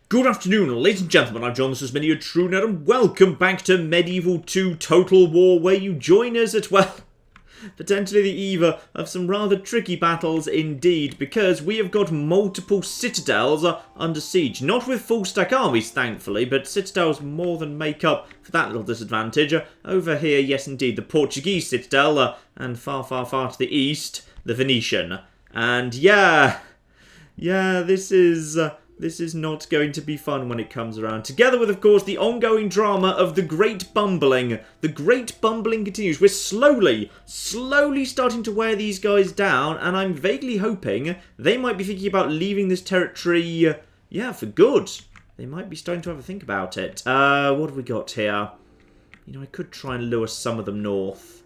Good afternoon, ladies and gentlemen. I'm John, this is Many a True Nerd, and welcome back to Medieval 2 Total War, where you join us at, well, potentially the eve of some rather tricky battles indeed, because we have got multiple citadels under siege. Not with full stack armies, thankfully, but citadels more than make up for that little disadvantage. Over here, yes indeed, the Portuguese citadel, and far, far, far to the east, the Venetian. And yeah, this is not going to be fun when it comes around. Together with, of course, the ongoing drama of the Great Bumbling. The Great Bumbling continues. We're slowly starting to wear these guys down, and I'm vaguely hoping they might be thinking about leaving this territory, for good. They might be starting to have a think about it. What have we got here? You know, I could try and lure some of them north.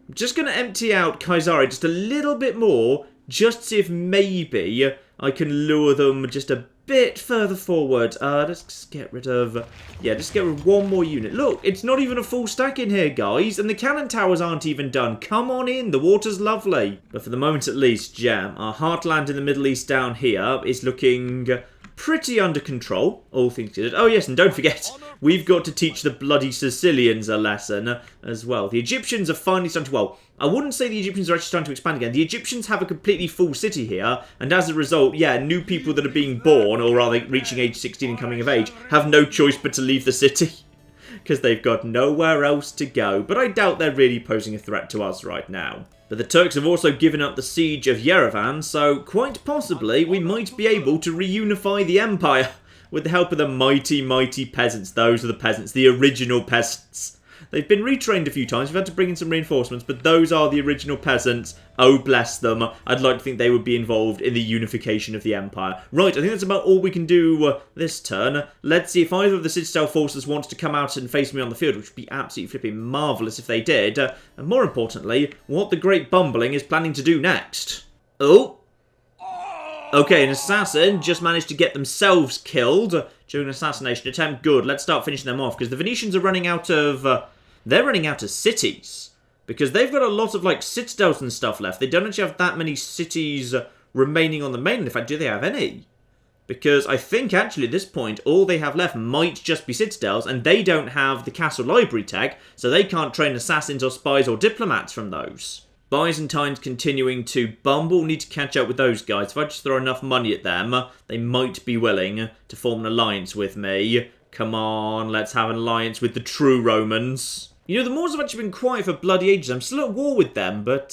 I'm just going to empty out Kaisari just a little bit more, just to see if maybe I can lure them just a bit further forward. Let's just get rid of... just get rid of one more unit. Look, it's not even a full stack in here, guys. And the cannon towers aren't even done. Come on in. The water's lovely. But for the moment, at least, our heartland in the Middle East down here is looking pretty under control, all things considered. Oh, yes, and don't forget, we've got to teach the bloody Sicilians a lesson as well. The Egyptians are finally starting to... Well, I wouldn't say the Egyptians are actually starting to expand again. The Egyptians have a completely full city here, and as a result, new people that are being born, or rather reaching age 16 and coming of age, have no choice but to leave the city, because they've got nowhere else to go. But I doubt they're really posing a threat to us right now. But the Turks have also given up the siege of Yerevan, so quite possibly we might be able to reunify the empire with the help of the mighty, mighty peasants. Those are the peasants, the original peasants. They've been retrained a few times. We've had to bring in some reinforcements, but those are the original peasants. Oh, bless them. I'd like to think they would be involved in the unification of the empire. Right, I think that's about all we can do this turn. Let's see if either of the Citadel forces wants to come out and face me on the field, which would be absolutely flipping marvellous if they did. And more importantly, what the Great Bumbling is planning to do next. Oh. Okay, an assassin just managed to get themselves killed during an assassination attempt. Good, let's start finishing them off, because the Venetians are running out of... they're running out of cities. Because they've got a lot of, citadels and stuff left. They don't actually have that many cities remaining on the mainland. In fact, do they have any? Because I think, actually, at this point, all they have left might just be citadels, and they don't have the castle library tech, so they can't train assassins or spies or diplomats from those. Byzantines continuing to bumble. Need to catch up with those guys. If I just throw enough money at them, they might be willing to form an alliance with me. Come on, let's have an alliance with the true Romans. You know, the Moors have actually been quiet for bloody ages. I'm still at war with them, but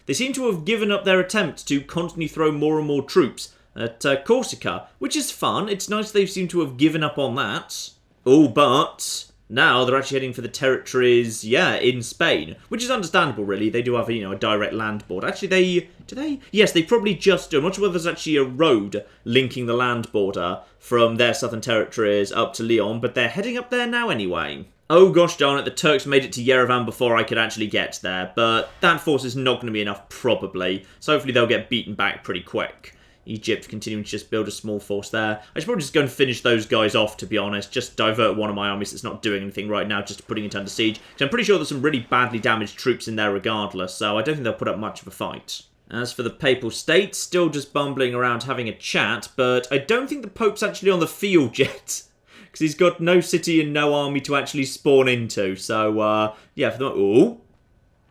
they seem to have given up their attempt to constantly throw more and more troops at Corsica, which is fun. It's nice they seem to have given up on that. Oh, but... now they're actually heading for the territories, in Spain. Which is understandable, really. They do have, a direct land border. Actually, do they? Yes, they probably just do. I'm not sure whether there's actually a road linking the land border from their southern territories up to Lyon, but they're heading up there now anyway. Oh gosh darn it, the Turks made it to Yerevan before I could actually get there, but that force is not going to be enough, probably. So hopefully they'll get beaten back pretty quick. Egypt continuing to just build a small force there. I should probably just go and finish those guys off, to be honest. Just divert one of my armies that's not doing anything right now, just putting it under siege. Because I'm pretty sure there's some really badly damaged troops in there regardless, so I don't think they'll put up much of a fight. As for the Papal States, still just bumbling around having a chat, but I don't think the Pope's actually on the field yet. Because he's got no city and no army to actually spawn into, so, for the... Ooh.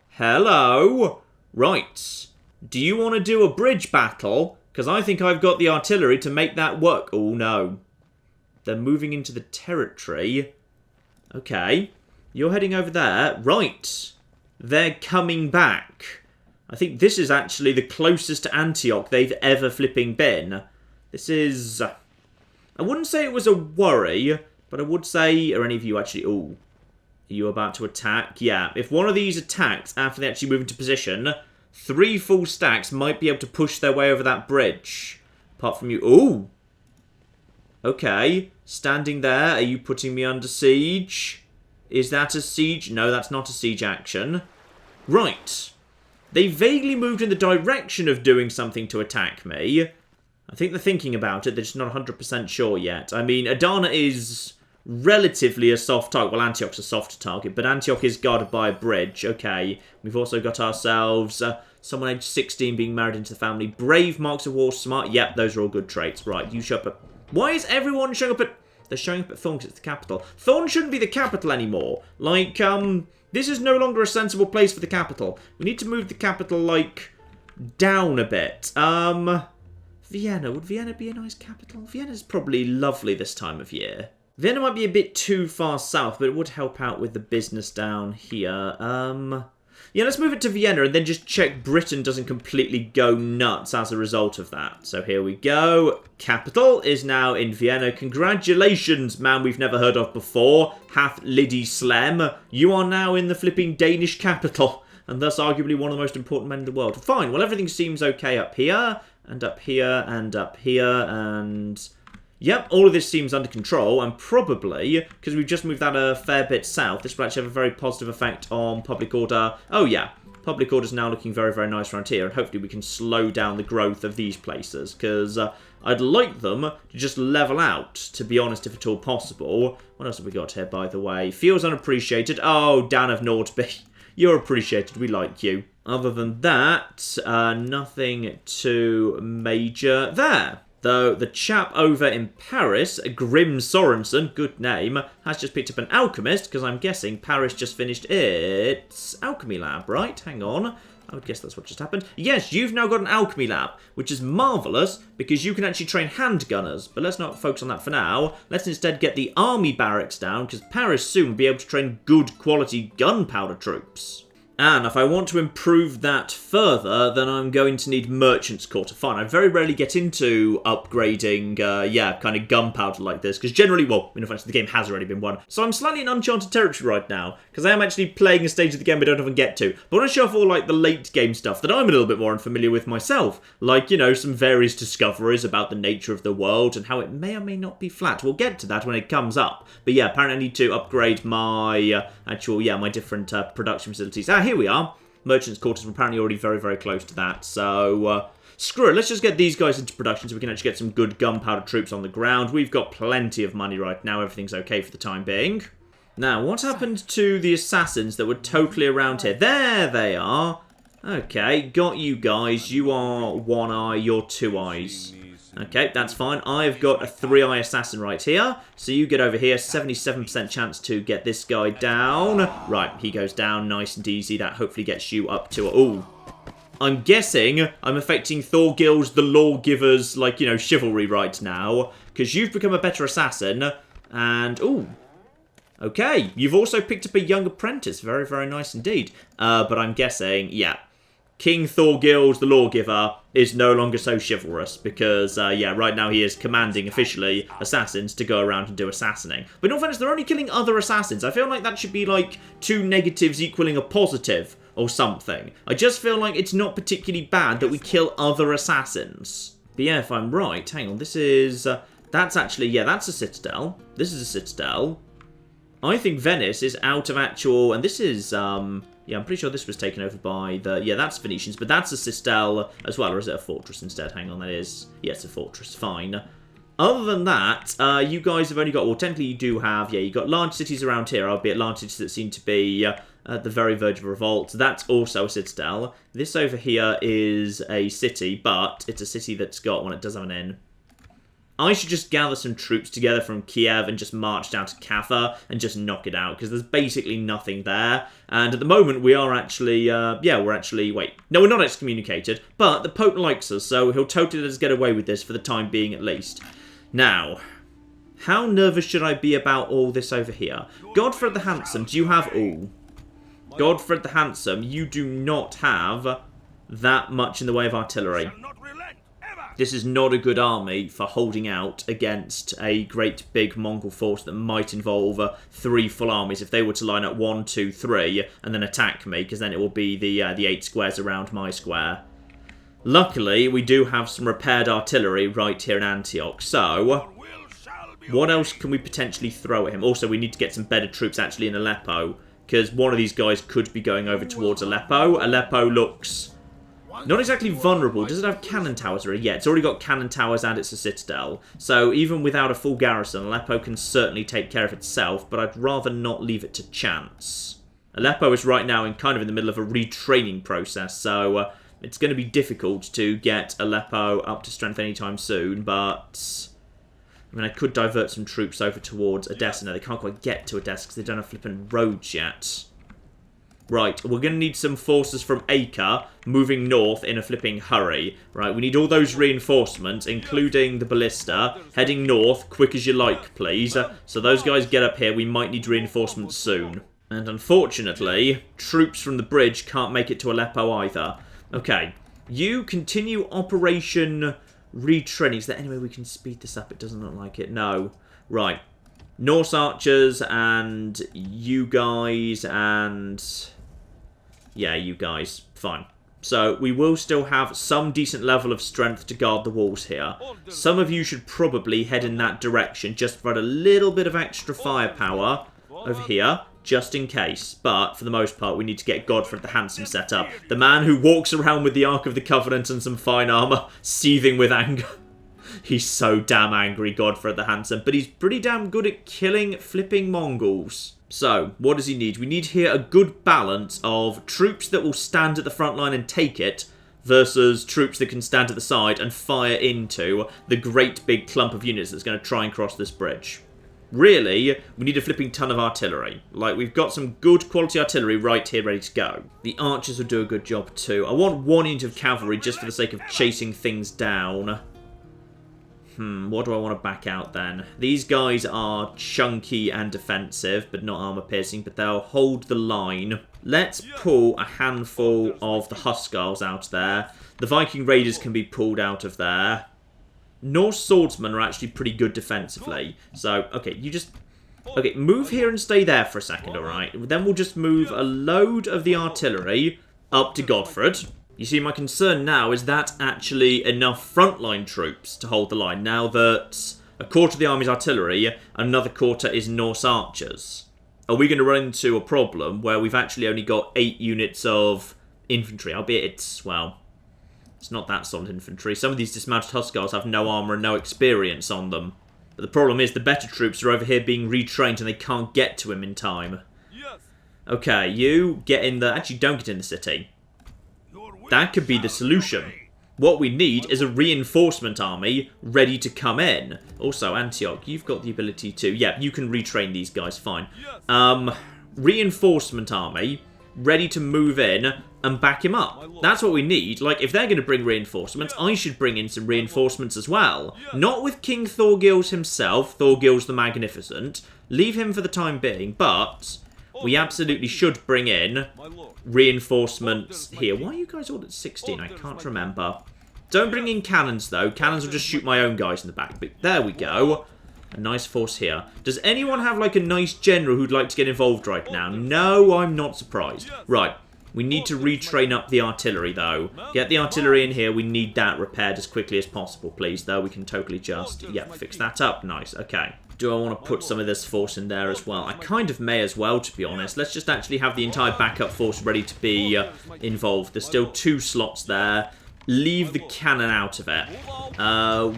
Hello. Right. Do you want to do a bridge battle? Because I think I've got the artillery to make that work. Oh, no. They're moving into the territory. Okay. You're heading over there. Right. They're coming back. I think this is actually the closest to Antioch they've ever flipping been. This is... I wouldn't say it was a worry, but I would say... Are any of you actually... Ooh. Are you about to attack? Yeah. If one of these attacks after they actually move into position... 3 full stacks might be able to push their way over that bridge. Apart from you... Ooh! Okay. Standing there. Are you putting me under siege? Is that a siege? No, that's not a siege action. Right. They vaguely moved in the direction of doing something to attack me. I think they're thinking about it. They're just not 100% sure yet. I mean, Adana is relatively a soft target. Well, Antioch's a soft target, but Antioch is guarded by a bridge. Okay. We've also got ourselves someone aged 16 being married into the family. Brave, marks of war, smart. Yep, those are all good traits. Right, you show up Why is everyone showing up at... They're showing up at Thorn because it's the capital. Thorn shouldn't be the capital anymore. Like, this is no longer a sensible place for the capital. We need to move the capital, like, down a bit. Vienna. Would Vienna be a nice capital? Vienna's probably lovely this time of year. Vienna might be a bit too far south, but it would help out with the business down here. Yeah, let's move it to Vienna and then just check Britain doesn't completely go nuts as a result of that. So here we go. Capital is now in Vienna. Congratulations, man we've never heard of before. Hath Liddy Slem. You are now in the flipping Danish capital. And thus arguably one of the most important men in the world. Fine, well everything seems okay up here. And up here, and up here, and... Yep, all of this seems under control, and probably, because we've just moved that a fair bit south, this will actually have a very positive effect on public order. Oh yeah, public order is now looking very, very nice around here, and hopefully we can slow down the growth of these places, because I'd like them to just level out, to be honest, if at all possible. What else have we got here, by the way? Feels unappreciated. Oh, Dan of Nordby. You're appreciated, we like you. Other than that, nothing too major there. Though the chap over in Paris, Grim Sorensen, good name, has just picked up an alchemist, because I'm guessing Paris just finished its alchemy lab, right? Hang on. I would guess that's what just happened. Yes, you've now got an alchemy lab, which is marvellous, because you can actually train handgunners. But let's not focus on that for now. Let's instead get the army barracks down, because Paris soon will be able to train good quality gunpowder troops. And if I want to improve that further, then I'm going to need Merchant's Quarter. Fine, I very rarely get into upgrading, kind of gunpowder like this. Because generally, well, in fact, the game has already been won. So I'm slightly in uncharted territory right now. Because I am actually playing a stage of the game I don't often get to. But I want to show off all, like, the late game stuff that I'm a little bit more unfamiliar with myself. Like, you know, some various discoveries about the nature of the world and how it may or may not be flat. We'll get to that when it comes up. But yeah, apparently I need to upgrade my, my different production facilities. Ah, here we are. Merchant's Quarters are apparently already very, very close to that. So, screw it. Let's just get these guys into production so we can actually get some good gunpowder troops on the ground. We've got plenty of money right now. Everything's okay for the time being. Now, what happened to the assassins that were totally around here? There they are. Okay, got you guys. You are one eye, you're two eyes. Okay, that's fine. I've got a 3-eye assassin right here. So you get over here. 77% chance to get this guy down. Right, he goes down nice and easy. That hopefully gets you up to... Ooh. I'm guessing I'm affecting Thorgils the Lawgiver's, like, you know, chivalry right now. Because you've become a better assassin. And, ooh. Okay, you've also picked up a young apprentice. Very, very nice indeed. But I'm guessing, yeah. King Thorgils the Lawgiver is no longer so chivalrous because, right now he is commanding officially assassins to go around and do assassinating. But in all fairness, they're only killing other assassins. I feel like that should be like 2 negatives equaling a positive or something. I just feel like it's not particularly bad that we kill other assassins. But yeah, if I'm right, hang on, this is... that's actually, yeah, that's a citadel. This is a citadel. I think Venice is out of actual... And this is... yeah, I'm pretty sure this was taken over by the... Yeah, that's Venetians, but that's a citadel as well, or is it a fortress instead? Hang on, that is... Yeah, it's a fortress, fine. Other than that, you guys have only got... Well, technically you do have... Yeah, you've got large cities around here, albeit large cities that seem to be at the very verge of revolt. That's also a citadel. This over here is a city, but it's a city that's got... Well, it does have an inn. I should just gather some troops together from Kiev and just march down to Kaffa and just knock it out, because there's basically nothing there. And at the moment, we are actually, wait. No, we're not excommunicated, but the Pope likes us, so he'll totally let us get away with this for the time being at least. Now, how nervous should I be about all this over here? Godfred the Handsome, do you have... Ooh. Godfred the Handsome, you do not have that much in the way of artillery. This is not a good army for holding out against a great big Mongol force that might involve 3 full armies if they were to line up 1, 2, 3 and then attack me, because then it will be the 8 squares around my square. Luckily, we do have some repaired artillery right here in Antioch, so what else can we potentially throw at him? Also, we need to get some better troops actually in Aleppo, because one of these guys could be going over towards Aleppo. Aleppo looks... not exactly vulnerable. Does it have cannon towers? Yeah, it's already got cannon towers and it's a citadel. So even without a full garrison, Aleppo can certainly take care of itself, but I'd rather not leave it to chance. Aleppo is right now in kind of in the middle of a retraining process, so it's going to be difficult to get Aleppo up to strength anytime soon, but... I mean, I could divert some troops over towards Edessa. No, they can't quite get to Edessa because they don't have flipping roads yet. Right, we're going to need some forces from Acre moving north in a flipping hurry. Right, we need all those reinforcements, including the ballista, heading north, quick as you like, please. So those guys get up here, we might need reinforcements soon. And unfortunately, troops from the bridge can't make it to Aleppo either. Okay, you continue Operation Retraining. Is there any way we can speed this up? It doesn't look like it. No. Right. Norse archers and you guys and... yeah, you guys. Fine. So, we will still have some decent level of strength to guard the walls here. Some of you should probably head in that direction, just for a little bit of extra firepower over here, just in case. But, for the most part, we need to get Godfred the Handsome set up. The man who walks around with the Ark of the Covenant and some fine armour, seething with anger. He's so damn angry, Godfred the Handsome, but he's pretty damn good at killing flipping Mongols. So, what does he need? We need here a good balance of troops that will stand at the front line and take it, versus troops that can stand at the side and fire into the great big clump of units that's going to try and cross this bridge. Really, we need a flipping ton of artillery. Like, we've got some good quality artillery right here ready to go. The archers will do a good job too. I want 1 unit of cavalry just for the sake of chasing things down. What do I want to back out then? These guys are chunky and defensive, but not armor-piercing, but they'll hold the line. Let's pull a handful of the Huskarls out there. The Viking Raiders can be pulled out of there. Norse swordsmen are actually pretty good defensively. So, okay, you just... okay, move here and stay there for a second, alright? Then we'll just move a load of the artillery up to Godfred. You see, my concern now is that actually enough frontline troops to hold the line, now that a quarter of the army's artillery, another quarter is Norse archers. Are we going to run into a problem where we've actually only got 8 units of infantry, albeit it's, well, it's not that solid infantry. Some of these dismounted Huskarls have no armour and no experience on them. But the problem is the better troops are over here being retrained and they can't get to him in time. Okay, you get in the... actually, don't get in the city. That could be the solution. What we need is a reinforcement army ready to come in. Also, Antioch, you've got the ability to... yeah, you can retrain these guys, fine. Reinforcement army ready to move in and back him up. That's what we need. Like, if they're going to bring reinforcements, I should bring in some reinforcements as well. Not with King Thorgils himself, Thorgils the Magnificent. Leave him for the time being, but... we absolutely should bring in reinforcements here. Why are you guys all at 16? I can't remember. Don't bring in cannons, though. Cannons will just shoot my own guys in the back. But there we go. A nice force here. Does anyone have, like, a nice general who'd like to get involved right now? No, I'm not surprised. Right. We need to retrain up the artillery, though. Get the artillery in here. We need that repaired as quickly as possible, please. Though we can totally just, yeah, fix that up. Nice. Okay. Do I want to put some of this force in there as well? I kind of may as well, to be honest. Let's just actually have the entire backup force ready to be involved. There's still 2 slots there. Leave the cannon out of it.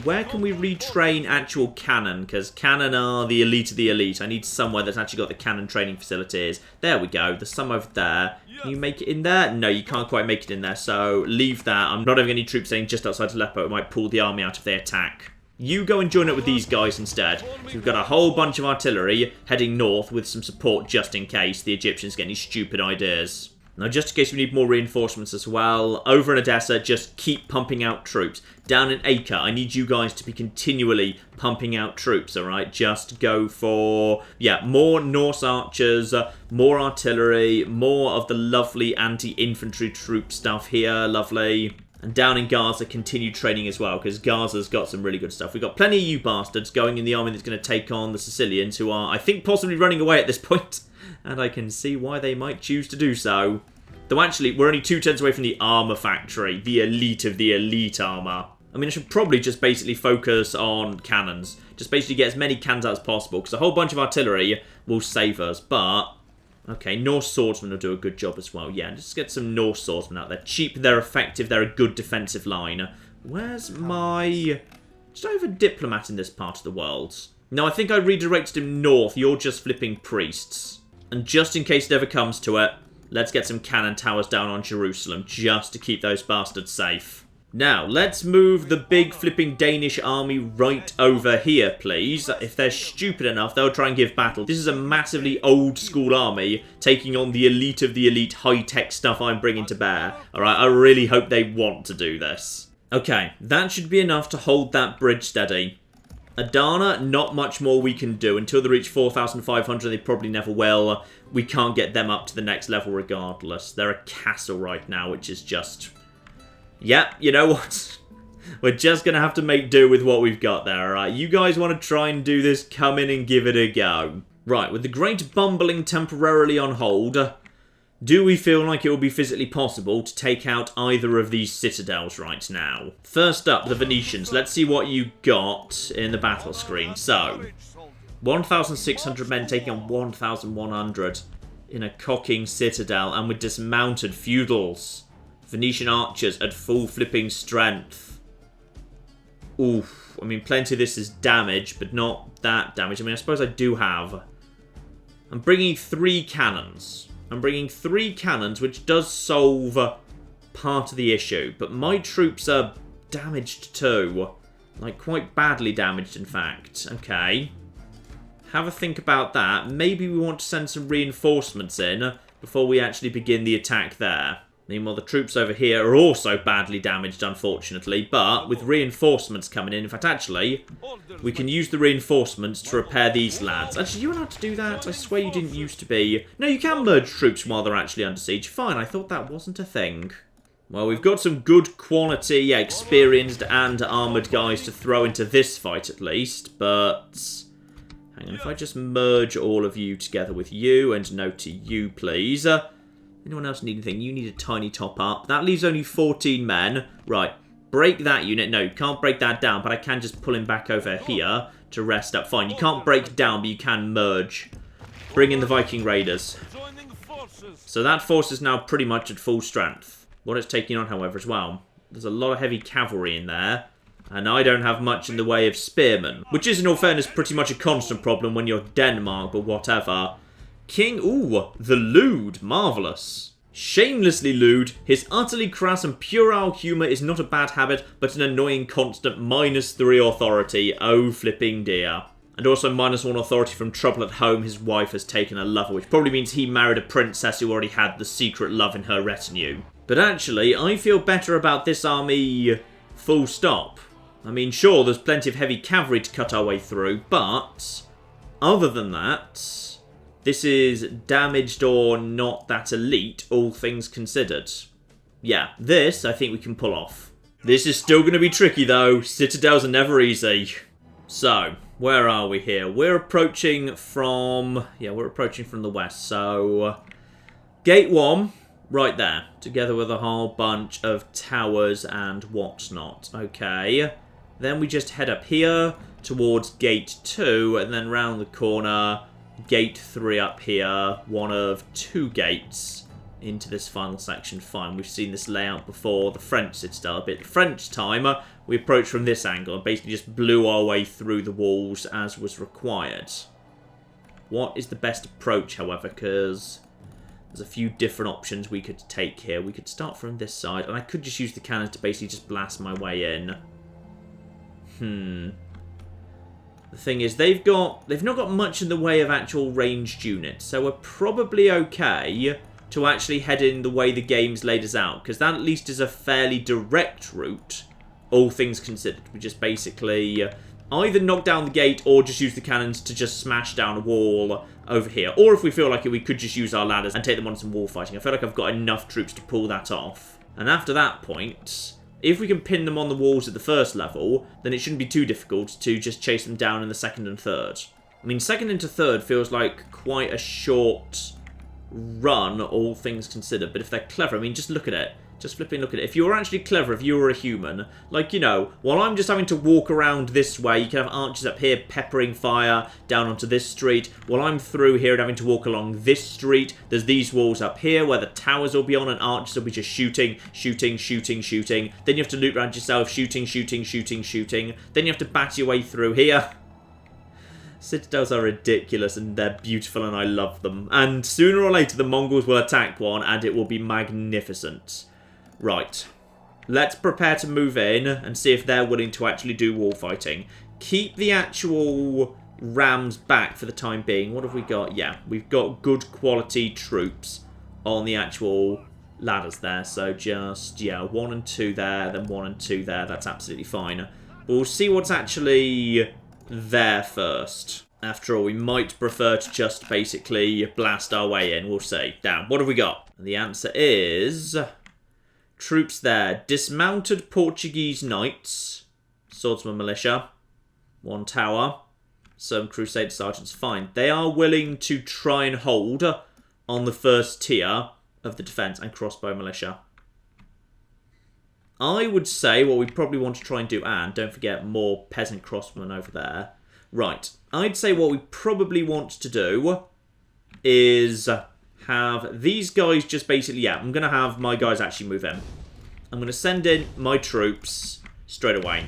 Where can we retrain actual cannon? Because cannon are the elite of the elite. I need somewhere that's actually got the cannon training facilities. There we go. There's some over there. Can you make it in there? No, you can't quite make it in there, so leave that. I'm not having any troops staying just outside Aleppo. It might pull the army out if they attack. You go and join up with these guys instead. So we've got a whole bunch of artillery heading north with some support just in case the Egyptians get any stupid ideas. Now, just in case we need more reinforcements as well, over in Edessa, just keep pumping out troops. Down in Acre, I need you guys to be continually pumping out troops, alright? Just go for, yeah, more Norse archers, more artillery, more of the lovely anti-infantry troop stuff here, lovely. And down in Gaza, continue training as well, because Gaza's got some really good stuff. We've got plenty of you bastards going in the army that's going to take on the Sicilians, who are, I think, possibly running away at this point. And I can see why they might choose to do so. Though actually, we're only 2 turns away from the armour factory, the elite of the elite armour. I mean, I should probably just basically focus on cannons. Just basically get as many cannons out as possible, because a whole bunch of artillery will save us, but... okay, Norse swordsmen will do a good job as well. Yeah, just get some Norse swordsmen out. They're cheap, they're effective, they're a good defensive line. Where's my... did I have a diplomat in this part of the world? No, I think I redirected him north. You're just flipping priests. And just in case it ever comes to it, let's get some cannon towers down on Jerusalem, just to keep those bastards safe. Now, let's move the big flipping Danish army right over here, please. If they're stupid enough, they'll try and give battle. This is a massively old school army taking on the elite of the elite high-tech stuff I'm bringing to bear. Alright, I really hope they want to do this. Okay, that should be enough to hold that bridge steady. Adana, not much more we can do. Until they reach 4,500, they probably never will. We can't get them up to the next level regardless. They're a castle right now, which is just... yeah, you know what? We're just going to have to make do with what we've got there, alright? You guys want to try and do this? Come in and give it a go. Right, with the Great Bumbling temporarily on hold, do we feel like it will be physically possible to take out either of these citadels right now? First up, the Venetians. Let's see what you got in the battle screen. So, 1,600 men taking on 1,100 in a cocking citadel and with dismounted feudals. Venetian archers at full flipping strength. Oof. I mean, plenty of this is damage, but not that damage. I mean, I suppose I do have... I'm bringing 3 cannons. I'm bringing 3 cannons, which does solve part of the issue. But my troops are damaged too. Like, quite badly damaged, in fact. Okay. Have a think about that. Maybe we want to send some reinforcements in before we actually begin the attack there. Meanwhile, the troops over here are also badly damaged, unfortunately, but with reinforcements coming in fact, actually, we can use the reinforcements to repair these lads. Actually, you're allowed to do that? I swear you didn't used to be. No, you can merge troops while they're actually under siege. Fine, I thought that wasn't a thing. Well, we've got some good quality, experienced and armoured guys to throw into this fight, at least, but... hang on, if I just merge all of you together with you, and no to you, please... anyone else need anything? You need a tiny top up. That leaves only 14 men. Right. Break that unit. No, you can't break that down, but I can just pull him back over here to rest up. Fine. You can't break down, but you can merge. Bring in the Viking Raiders. So that force is now pretty much at full strength. What it's taking on, however, as well. There's a lot of heavy cavalry in there. And I don't have much in the way of spearmen. Which is, in all fairness, pretty much a constant problem when you're Denmark, but whatever. King, ooh, the lewd, marvellous. Shamelessly lewd, his utterly crass and puerile humour is not a bad habit, but an annoying constant -3 authority, oh flipping dear. And also -1 authority from trouble at home, his wife has taken a lover, which probably means he married a princess who already had the secret love in her retinue. But actually, I feel better about this army full stop. I mean, sure, there's plenty of heavy cavalry to cut our way through, but other than that... this is damaged or not that elite, all things considered. Yeah, this I think we can pull off. This is still going to be tricky though. Citadels are never easy. So, where are we here? We're approaching from... yeah, we're approaching from the west. So, Gate 1, right there. Together with a whole bunch of towers and whatnot. Okay. Then we just head up here towards Gate 2 and then round the corner... Gate 3 up here, one of 2 gates into this final section. Fine, we've seen this layout before. The French citadel, a bit French time. We approached from this angle and basically just blew our way through the walls as was required. What is the best approach, however, because there's a few different options we could take here. We could start from this side, and I could just use the cannons to basically just blast my way in. The thing is, they've not got much in the way of actual ranged units, so we're probably okay to actually head in the way the game's laid us out, because that at least is a fairly direct route, all things considered. We just basically either knock down the gate or just use the cannons to just smash down a wall over here. Or if we feel like it, we could just use our ladders and take them on some wall fighting. I feel like I've got enough troops to pull that off. And after that point... if we can pin them on the walls at the first level, then it shouldn't be too difficult to just chase them down in the second and third. I mean, second into third feels like quite a short run, all things considered. But if they're clever, I mean, just look at it. Just flipping look at it. If you were actually clever, if you were a human, like, you know, while I'm just having to walk around this way, you can have archers up here peppering fire down onto this street. While I'm through here and having to walk along this street, there's these walls up here where the towers will be on and archers will be just shooting, shooting, shooting, shooting. Then you have to loot around yourself, shooting, shooting, shooting, shooting. Then you have to bat your way through here. Citadels are ridiculous and they're beautiful and I love them. And sooner or later the Mongols will attack one and it will be magnificent. Right. let's prepare to move in and see if they're willing to actually do war fighting. Keep the actual rams back for the time being. What have we got? Yeah, we've got good quality troops on the actual ladders there. So just, yeah, 1 and 2 there, then 1 and 2 there. That's absolutely fine. We'll see what's actually there first. After all, we might prefer to just basically blast our way in. We'll see. Now, what have we got? And the answer is troops there. Dismounted Portuguese knights. Swordsman militia. 1 tower. Some Crusader sergeants. Fine. They are willing to try and hold on the first tier of the defence and crossbow militia. I would say what we probably want to try and do, and don't forget more peasant crossbowmen over there. Right. I'd say what we probably want to do is have these guys just basically, yeah, I'm going to have my guys actually move in. I'm going to send in my troops straight away.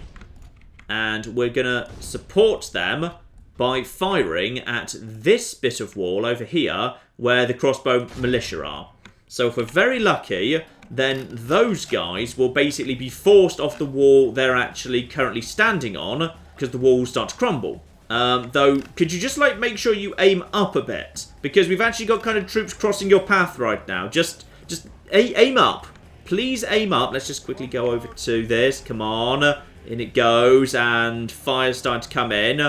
And we're going to support them by firing at this bit of wall over here where the crossbow militia are. So if we're very lucky, then those guys will basically be forced off the wall they're actually currently standing on because the wall will start to crumble. Though, could you just, like, make sure you aim up a bit? Because we've actually got kind of troops crossing your path right now. Just aim up. Please aim up. Let's just quickly go over to this. Come on. In it goes, and fire's starting to come in.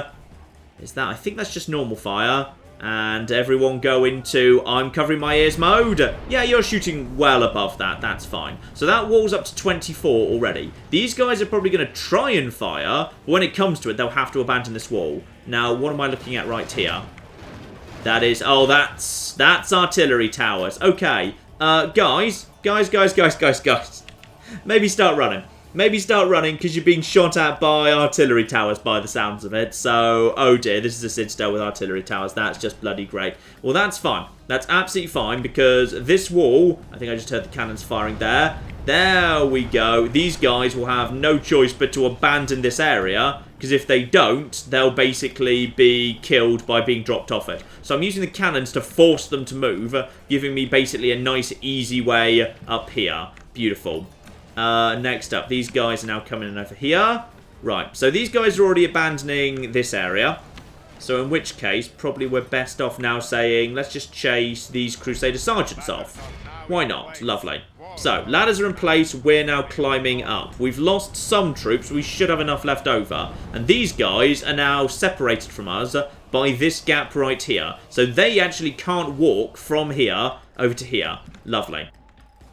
Is that? I think that's just normal fire. And everyone go into I'm covering my ears mode. Yeah, you're shooting well above that. That's fine. So that wall's up to 24 already. These guys are probably going to try and fire. But when it comes to it, they'll have to abandon this wall. Now, what am I looking at right here? That is... Oh, that's artillery towers. Okay. Guys. Maybe start running. Maybe start running because you're being shot at by artillery towers by the sounds of it. So, oh dear, this is a Citadel with artillery towers. That's just bloody great. Well, that's fine. That's absolutely fine because this wall, I think I just heard the cannons firing there. There we go. These guys will have no choice but to abandon this area because if they don't, they'll basically be killed by being dropped off it. So I'm using the cannons to force them to move, giving me basically a nice, easy way up here. Beautiful. Next up, these guys are now coming in over here. Right, so these guys are already abandoning this area. So in which case, probably we're best off now saying, let's just chase these Crusader sergeants off. Why not? Lovely. So, ladders are in place, we're now climbing up. We've lost some troops, we should have enough left over. And these guys are now separated from us by this gap right here. So they actually can't walk from here over to here. Lovely.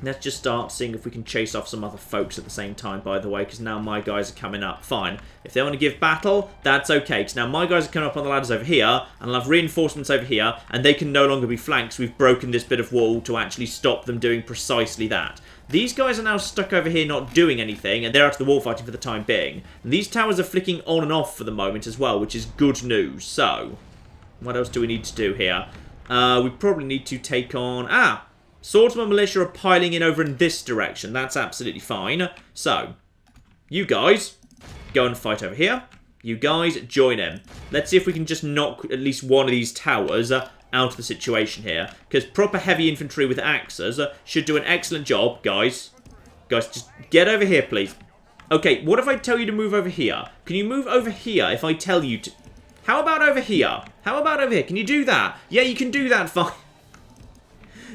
Let's just start seeing if we can chase off some other folks at the same time, by the way, because now my guys are coming up. Fine. If they want to give battle, that's okay, because now my guys are coming up on the ladders over here, and I'll have reinforcements over here, and they can no longer be flanks. We've broken this bit of wall to actually stop them doing precisely that. These guys are now stuck over here not doing anything, and they're out of the wall fighting for the time being. And these towers are flicking on and off for the moment as well, which is good news. So, what else do we need to do here? We probably need to take on... Swordsman militia are piling in over in this direction. That's absolutely fine. So, you guys, go and fight over here. You guys, join in. Let's see if we can just knock at least one of these towers out of the situation here. Because proper heavy infantry with axes should do an excellent job, guys. Guys, just get over here, please. Okay, what if I tell you to move over here? Can you move over here if I tell you to... How about over here? How about over here? Can you do that? Yeah, you can do that, fine.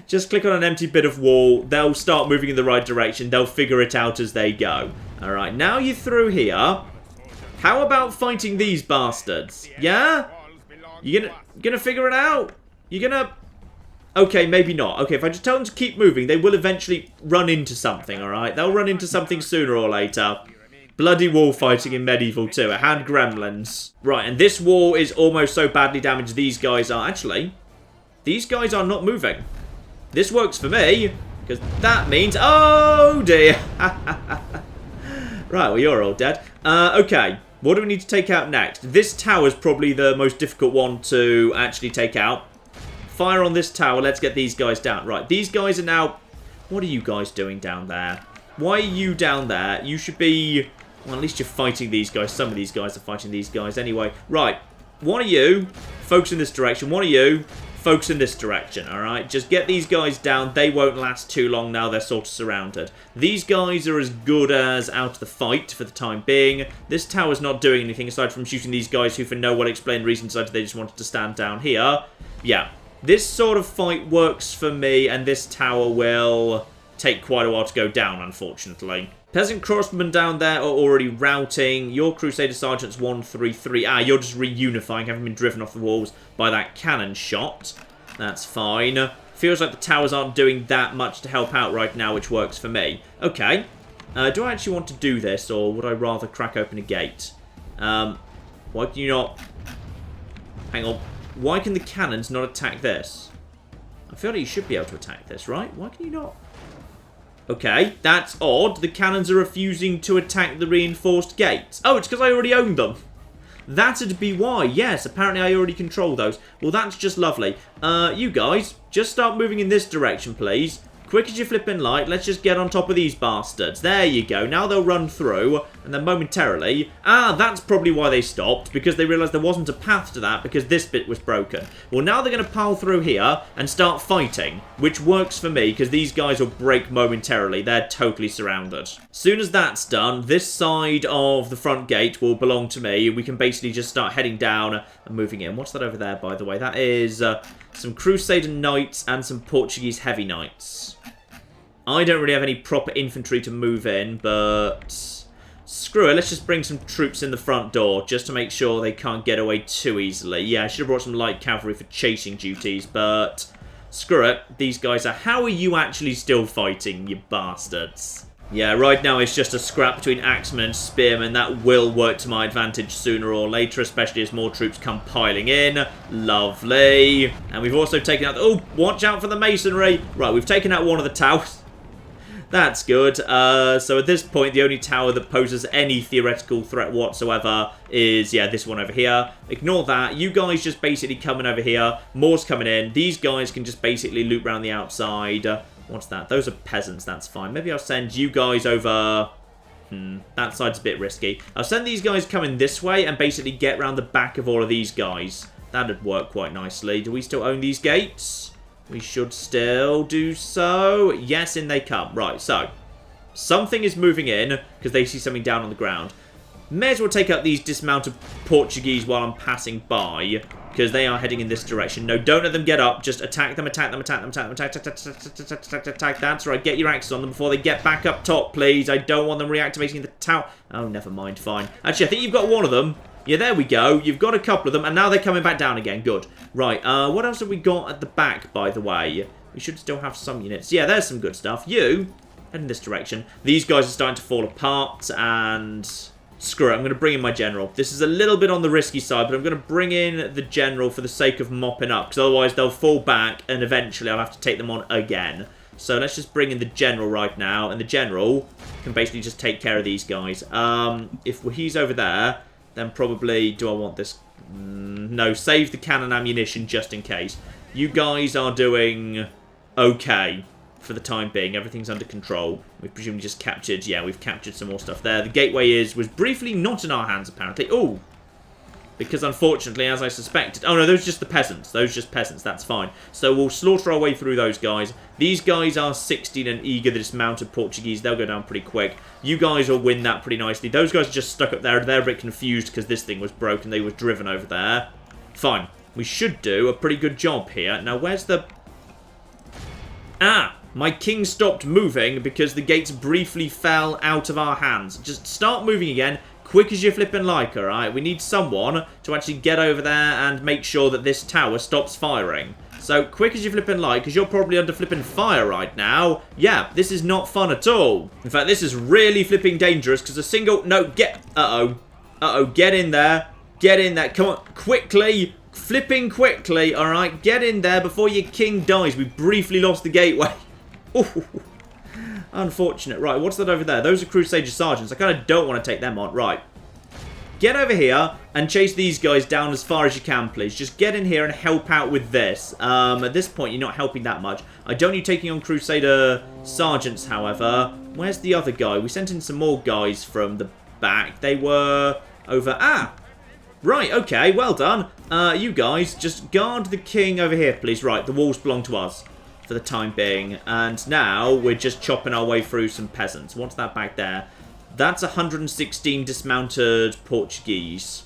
Just click on an empty bit of wall. They'll start moving in the right direction. They'll figure it out as they go. Alright, now you're through here. How about fighting these bastards? Yeah? You gonna figure it out? You gonna... Okay, maybe not. Okay, if I just tell them to keep moving, they will eventually run into something, alright? They'll run into something sooner or later. Bloody wall fighting in Medieval 2. It had gremlins. Right, and this wall is almost so badly damaged these guys are... Actually, these guys are not moving. This works for me, because that means... Oh, dear. Right, well, you're all dead. Okay, what do we need to take out next? This tower's probably the most difficult one to actually take out. Fire on this tower. Let's get these guys down. Right, these guys are now... What are you guys doing down there? Why are you down there? You should be... Well, at least you're fighting these guys. Some of these guys are fighting these guys anyway. Right, one of you, focus in this direction. One of you... focus in this direction, alright? Just get these guys down. They won't last too long now. They're sort of surrounded. These guys are as good as out of the fight for the time being. This tower's not doing anything aside from shooting these guys who, for no well-explained reason, decided they just wanted to stand down here. Yeah, this sort of fight works for me, and this tower will take quite a while to go down, unfortunately. Peasant crossmen down there are already routing. Your Crusader Sergeants 133. Ah, you're just reunifying, having been driven off the walls by that cannon shot. That's fine. Feels like the towers aren't doing that much to help out right now, which works for me. Okay. Do I actually want to do this, or would I rather crack open a gate? Why can you not... Hang on. Why can the cannons not attack this? I feel like you should be able to attack this, right? Why can you not... Okay, that's odd. The cannons are refusing to attack the reinforced gates. Oh, it's because I already own them. That'd be why. Yes, apparently I already control those. Well, that's just lovely. You guys, just start moving in this direction, please. Quick as you flipping light, let's just get on top of these bastards. There you go. Now they'll run through, and then momentarily... Ah, that's probably why they stopped, because they realised there wasn't a path to that, because this bit was broken. Well, now they're going to pile through here and start fighting, which works for me, because these guys will break momentarily. They're totally surrounded. Soon as that's done, this side of the front gate will belong to me. We can basically just start heading down and moving in. What's that over there, by the way? That is some Crusader Knights and some Portuguese Heavy Knights. I don't really have any proper infantry to move in, but screw it. Let's just bring some troops in the front door just to make sure they can't get away too easily. Yeah, I should have brought some light cavalry for chasing duties, but screw it. These guys are... How are you actually still fighting, you bastards? Yeah, right now it's just a scrap between axemen and spearmen. That will work to my advantage sooner or later, especially as more troops come piling in. Lovely. And we've also taken out... Oh, watch out for the masonry. Right, we've taken out one of the towers. That's good. So at this point, the only tower that poses any theoretical threat whatsoever is, yeah, this one over here. Ignore that. You guys just basically coming over here. More's coming in. These guys can just basically loop around the outside. What's that? Those are peasants. That's fine. Maybe I'll send you guys over... that side's a bit risky. I'll send these guys coming this way and basically get around the back of all of these guys. That'd work quite nicely. Do we still own these gates? We should still do so. Yes, in they come. Right, so something is moving in because they see something down on the ground. May as well take out these dismounted Portuguese while I'm passing by because they are heading in this direction. No, don't let them get up. Just attack them, attack them, attack them, attack them, attack. That's right. Get your axes on them before they get back up top, please. I don't want them reactivating the tower. Oh, never mind. Fine. Actually, I think you've got one of them. Yeah, there we go. You've got a couple of them, and now they're coming back down again. Good. Right, what else have we got at the back, by the way? We should still have some units. Yeah, there's some good stuff. You, head in this direction. These guys are starting to fall apart, and... Screw it, I'm going to bring in my general. This is a little bit on the risky side, but I'm going to bring in the general for the sake of mopping up, because otherwise they'll fall back, and eventually I'll have to take them on again. So let's just bring in the general right now, and the general can basically just take care of these guys. If he's over there... Then probably, do I want this? No, save the cannon ammunition just in case. You guys are doing okay for the time being. Everything's under control. We've presumably just captured, yeah, we've captured some more stuff there. The gateway was briefly not in our hands, apparently. Oh, because unfortunately, as I suspected... Oh, no, those are just the peasants. Those are just peasants. That's fine. So we'll slaughter our way through those guys. These guys are 16 and eager. The dismounted Portuguese. They'll go down pretty quick. You guys will win that pretty nicely. Those guys are just stuck up there. They're a bit confused because this thing was broken. They were driven over there. Fine. We should do a pretty good job here. Now, where's the... Ah! My king stopped moving because the gates briefly fell out of our hands. Just start moving again. Quick as you flipping like, alright? We need someone to actually get over there and make sure that this tower stops firing. So, quick as you flipping like, because you're probably under flipping fire right now. Yeah, this is not fun at all. In fact, this is really flipping dangerous, because a single... No, get... Uh-oh. Uh-oh, get in there. Get in there. Come on, quickly. Flipping quickly, alright? Get in there before your king dies. We briefly lost the gateway. Ooh. Unfortunate. Right, what's that over there? Those are Crusader Sergeants. I kind of don't want to take them on. Right. Get over here and chase these guys down as far as you can, please. Just get in here and help out with this. At this point, you're not helping that much. I don't need taking on Crusader Sergeants, however. Where's the other guy? We sent in some more guys from the back. They were over... Ah! Right, okay, well done. You guys, just guard the king over here, please. Right, the walls belong to us for the time being. And now we're just chopping our way through some peasants. What's that back there? That's 116 dismounted Portuguese.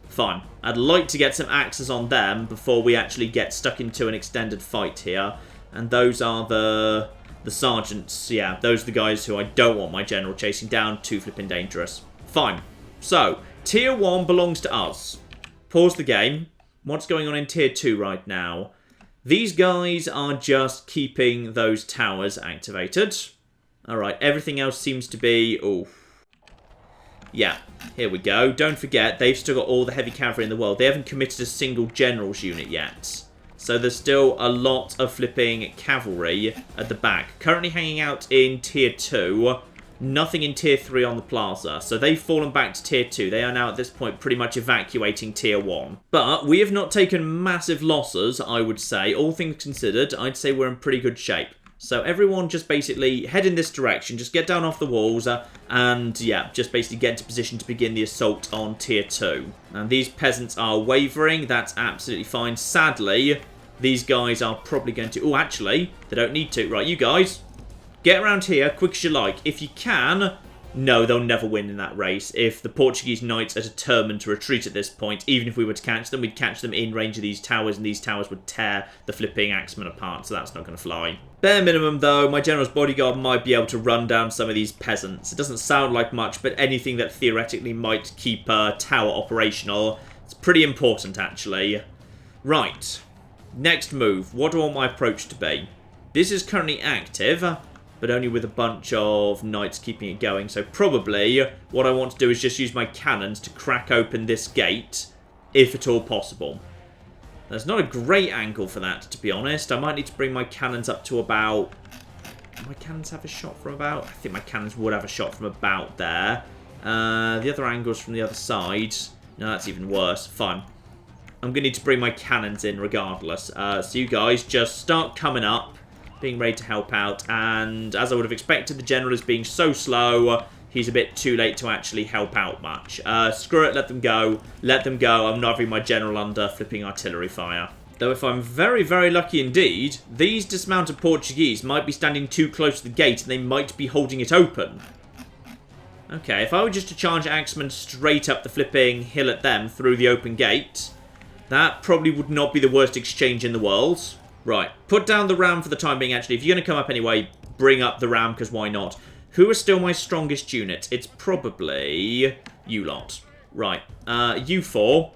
Fine. I'd like to get some axes on them before we actually get stuck into an extended fight here. And those are the sergeants. Yeah, those are the guys who I don't want my general chasing down. Too flipping dangerous. Fine. So, Tier 1 belongs to us. Pause the game. What's going on in Tier 2 right now? These guys are just keeping those towers activated. Alright, everything else seems to be... Oh. Yeah, here we go. Don't forget, they've still got all the heavy cavalry in the world. They haven't committed a single general's unit yet. So there's still a lot of flipping cavalry at the back. Currently hanging out in Tier 2. Nothing in Tier 3 on the plaza. So they've fallen back to Tier 2. They are now at this point pretty much evacuating Tier 1. But we have not taken massive losses, I would say. All things considered, I'd say we're in pretty good shape. So everyone just basically head in this direction. Just get down off the walls and, yeah, just basically get into position to begin the assault on Tier 2. And these peasants are wavering. That's absolutely fine. Sadly, these guys are probably going to... Oh, actually, they don't need to. Right, you guys, get around here quick as you like. If you can... No, they'll never win in that race. If the Portuguese knights are determined to retreat at this point, even if we were to catch them, we'd catch them in range of these towers, and these towers would tear the flipping axemen apart, so that's not going to fly. Bare minimum, though, my general's bodyguard might be able to run down some of these peasants. It doesn't sound like much, but anything that theoretically might keep a tower operational, it's pretty important, actually. Right. Next move. What do I want my approach to be? This is currently active, but only with a bunch of knights keeping it going. So probably what I want to do is just use my cannons to crack open this gate, if at all possible. There's not a great angle for that, to be honest. I might need to bring my cannons up to about... Do my cannons have a shot from about? I think my cannons would have a shot from about there. The other angle's from the other side. No, that's even worse. Fine. I'm going to need to bring my cannons in regardless. So you guys just start coming up, being ready to help out, and as I would have expected, the general is being so slow, he's a bit too late to actually help out much. Screw it, let them go. Let them go. I'm not having my general under flipping artillery fire. Though if I'm very, very lucky indeed, these dismounted Portuguese might be standing too close to the gate and they might be holding it open. Okay, if I were just to charge axemen straight up the flipping hill at them through the open gate, that probably would not be the worst exchange in the world. Right, put down the ram for the time being, actually. If you're going to come up anyway, bring up the ram, because why not? Who are still my strongest unit? It's probably you lot. Right, you four,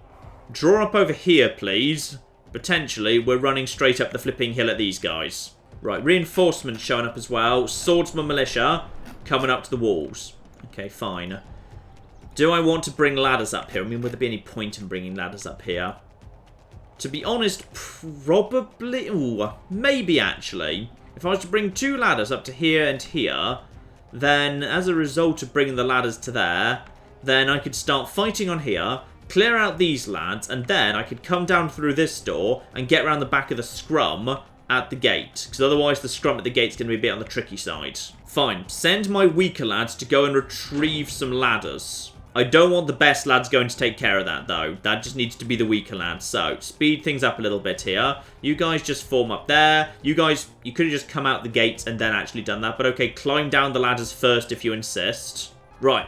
draw up over here, please. Potentially, we're running straight up the flipping hill at these guys. Right, reinforcements showing up as well. Swordsman militia coming up to the walls. Okay, fine. Do I want to bring ladders up here? I mean, would there be any point in bringing ladders up here? To be honest, probably... Ooh, maybe actually. If I was to bring two ladders up to here and here, then as a result of bringing the ladders to there, then I could start fighting on here, clear out these lads, and then I could come down through this door and get around the back of the scrum at the gate. Because otherwise the scrum at the gate's going to be a bit on the tricky side. Fine. Send my weaker lads to go and retrieve some ladders. I don't want the best lads going to take care of that, though. That just needs to be the weaker lads. So, speed things up a little bit here. You guys just form up there. You guys, you could have just come out the gates and then actually done that. But okay, climb down the ladders first if you insist. Right.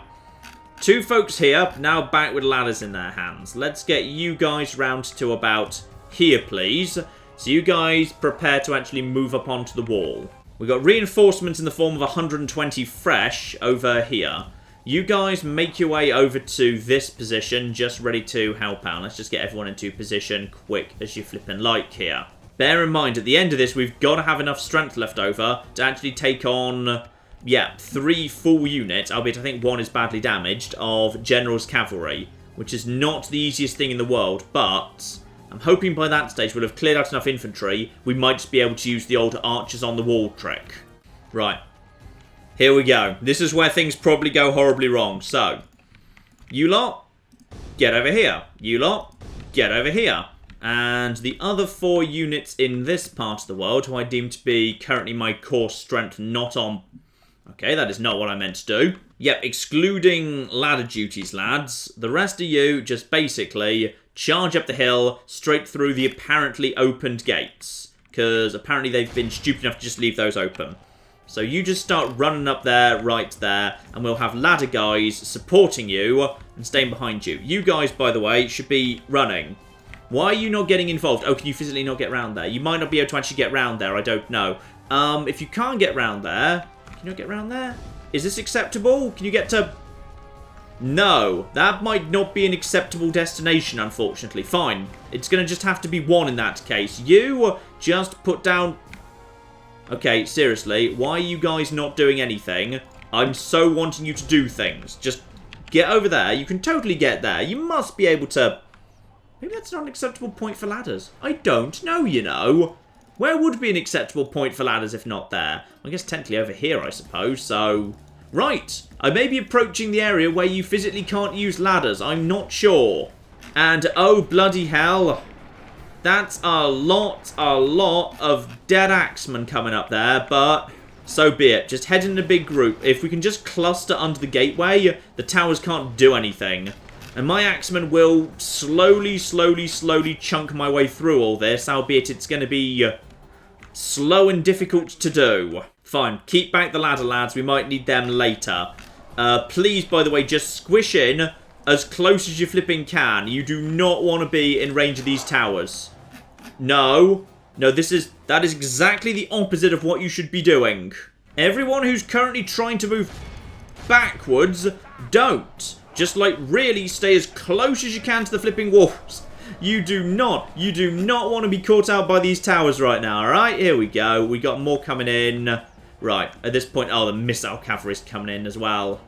Two folks here, now back with ladders in their hands. Let's get you guys round to about here, please. So you guys prepare to actually move up onto the wall. We've got reinforcements in the form of 120 fresh over here. You guys make your way over to this position, just ready to help out. Let's just get everyone into position quick as you flippin' like here. Bear in mind, at the end of this, we've got to have enough strength left over to actually take on, yeah, 3 full units, albeit I think 1 is badly damaged, of General's Cavalry, which is not the easiest thing in the world, but I'm hoping by that stage we'll have cleared out enough infantry, we might just be able to use the old archers on the wall trick. Right. Here we go. This is where things probably go horribly wrong. So, you lot, get over here. You lot, get over here. And the other 4 units in this part of the world, who I deem to be currently my core strength, not on... Okay, that is not what I meant to do. Yep, excluding ladder duties, lads. The rest of you just basically charge up the hill straight through the apparently opened gates. Because apparently they've been stupid enough to just leave those open. So you just start running up there, right there, and we'll have ladder guys supporting you and staying behind you. You guys, by the way, should be running. Why are you not getting involved? Oh, can you physically not get round there? You might not be able to actually get round there, I don't know. If you can't get round there, can you not get round there? Is this acceptable? Can you get to... No, that might not be an acceptable destination, unfortunately. Fine. It's going to just have to be one in that case. You just put down... Okay, seriously, why are you guys not doing anything? I'm so wanting you to do things. Just get over there. You can totally get there. You must be able to... Maybe that's not an acceptable point for ladders. I don't know, you know. Where would be an acceptable point for ladders if not there? I guess technically over here, I suppose, so... Right, I may be approaching the area where you physically can't use ladders. I'm not sure. And oh, bloody hell. That's a lot of dead axemen coming up there, but so be it. Just head in a big group. If we can just cluster under the gateway, the towers can't do anything. And my axemen will slowly chunk my way through all this, albeit it's going to be slow and difficult to do. Fine, keep back the ladder, lads. We might need them later. Please, by the way, just squish in as close as you flipping can. You do not want to be in range of these towers. No. No, that is exactly the opposite of what you should be doing. Everyone who's currently trying to move backwards, don't. Just, like, really stay as close as you can to the flipping walls. You do not want to be caught out by these towers right now, alright? Here we go. We got more coming in. Right, at this point, oh, the missile cavalry's coming in as well.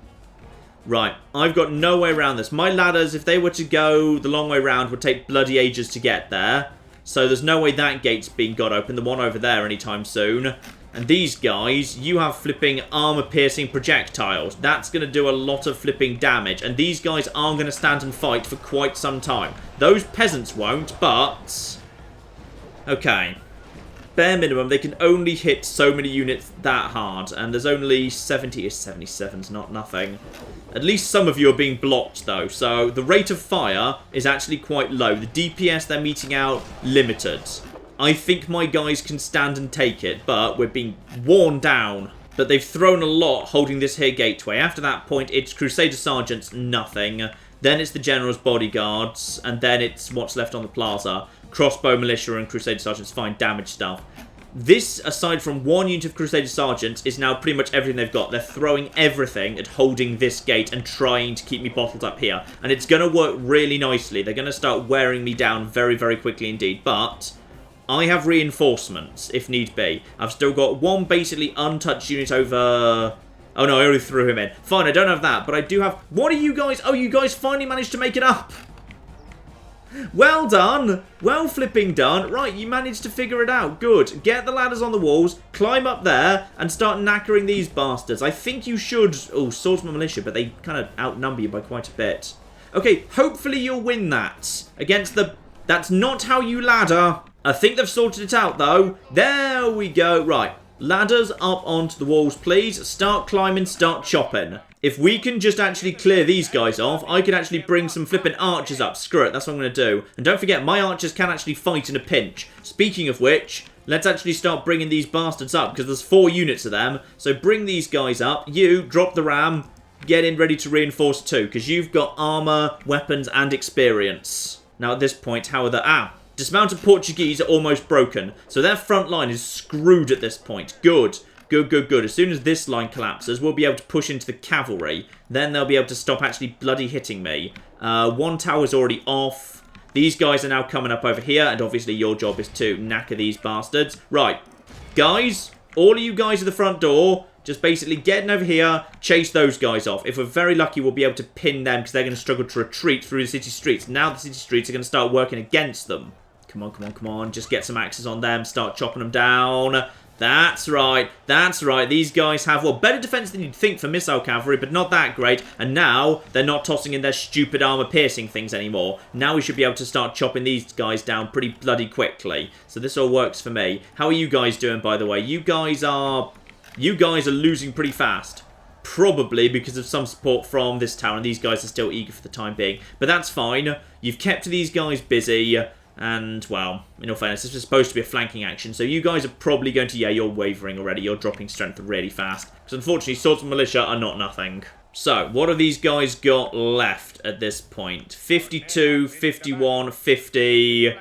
Right, I've got no way around this. My ladders, if they were to go the long way round, would take bloody ages to get there. So there's no way that gate's being got open, the one over there anytime soon. And these guys, you have flipping armor-piercing projectiles. That's going to do a lot of flipping damage. And these guys aren't going to stand and fight for quite some time. Those peasants won't, but... Okay. Bare minimum, they can only hit so many units that hard. And there's only 70... 77's not nothing. At least some of you are being blocked, though. So the rate of fire is actually quite low. The DPS they're meting out, limited. I think my guys can stand and take it, but we're being worn down. But they've thrown a lot holding this here gateway. After that point, it's Crusader Sergeants, nothing. Then it's the General's Bodyguards, and then it's what's left on the plaza. Crossbow Militia and Crusader Sergeants, fine damage stuff. This, aside from one unit of Crusader Sergeants, is now pretty much everything they've got. They're throwing everything at holding this gate and trying to keep me bottled up here. And it's going to work really nicely. They're going to start wearing me down very, very quickly indeed. But... I have reinforcements, if need be. I've still got one basically untouched unit over... Oh no, I already threw him in. Fine, I don't have that, but I do have... What are you guys... Oh, you guys finally managed to make it up. Well done. Well flipping done. Right, you managed to figure it out. Good. Get the ladders on the walls, climb up there, and start knackering these bastards. I think you should... Oh, Swordsman Militia, but they kind of outnumber you by quite a bit. Okay, hopefully you'll win that. Against the... That's not how you ladder. I think they've sorted it out, though. There we go. Right. Ladders up onto the walls, please. Start climbing, start chopping. If we can just actually clear these guys off, I could actually bring some flipping archers up. Screw it, that's what I'm going to do. And don't forget, my archers can actually fight in a pinch. Speaking of which, let's actually start bringing these bastards up, because there's 4 units of them. So bring these guys up. You, drop the ram. Get in ready to reinforce too, because you've got armor, weapons, and experience. Now at this point, how are the... Dismounted Portuguese are almost broken, so their front line is screwed at this point. Good. Good. As soon as this line collapses, we'll be able to push into the cavalry. Then they'll be able to stop actually bloody hitting me. One tower's already off. These guys are now coming up over here, and obviously your job is to knacker these bastards. Right. Guys, all of you guys at the front door, just basically getting over here, chase those guys off. If we're very lucky, we'll be able to pin them, because they're going to struggle to retreat through the city streets. Now the city streets are going to start working against them. Come on. Just get some axes on them. Start chopping them down. That's right. These guys have, well, better defense than you'd think for missile cavalry, but not that great. And now they're not tossing in their stupid armor-piercing things anymore. Now we should be able to start chopping these guys down pretty bloody quickly. So this all works for me. How are you guys doing, by the way? You guys are You guys are losing pretty fast. Probably because of some support from this tower, and these guys are still eager for the time being. But that's fine. You've kept these guys busy, and, well, in all fairness, this was supposed to be a flanking action, so you guys are probably going to, yeah, you're wavering already. You're dropping strength really fast. Because unfortunately, swords and militia are not nothing. So, what have these guys got left at this point? 52, 51, 50...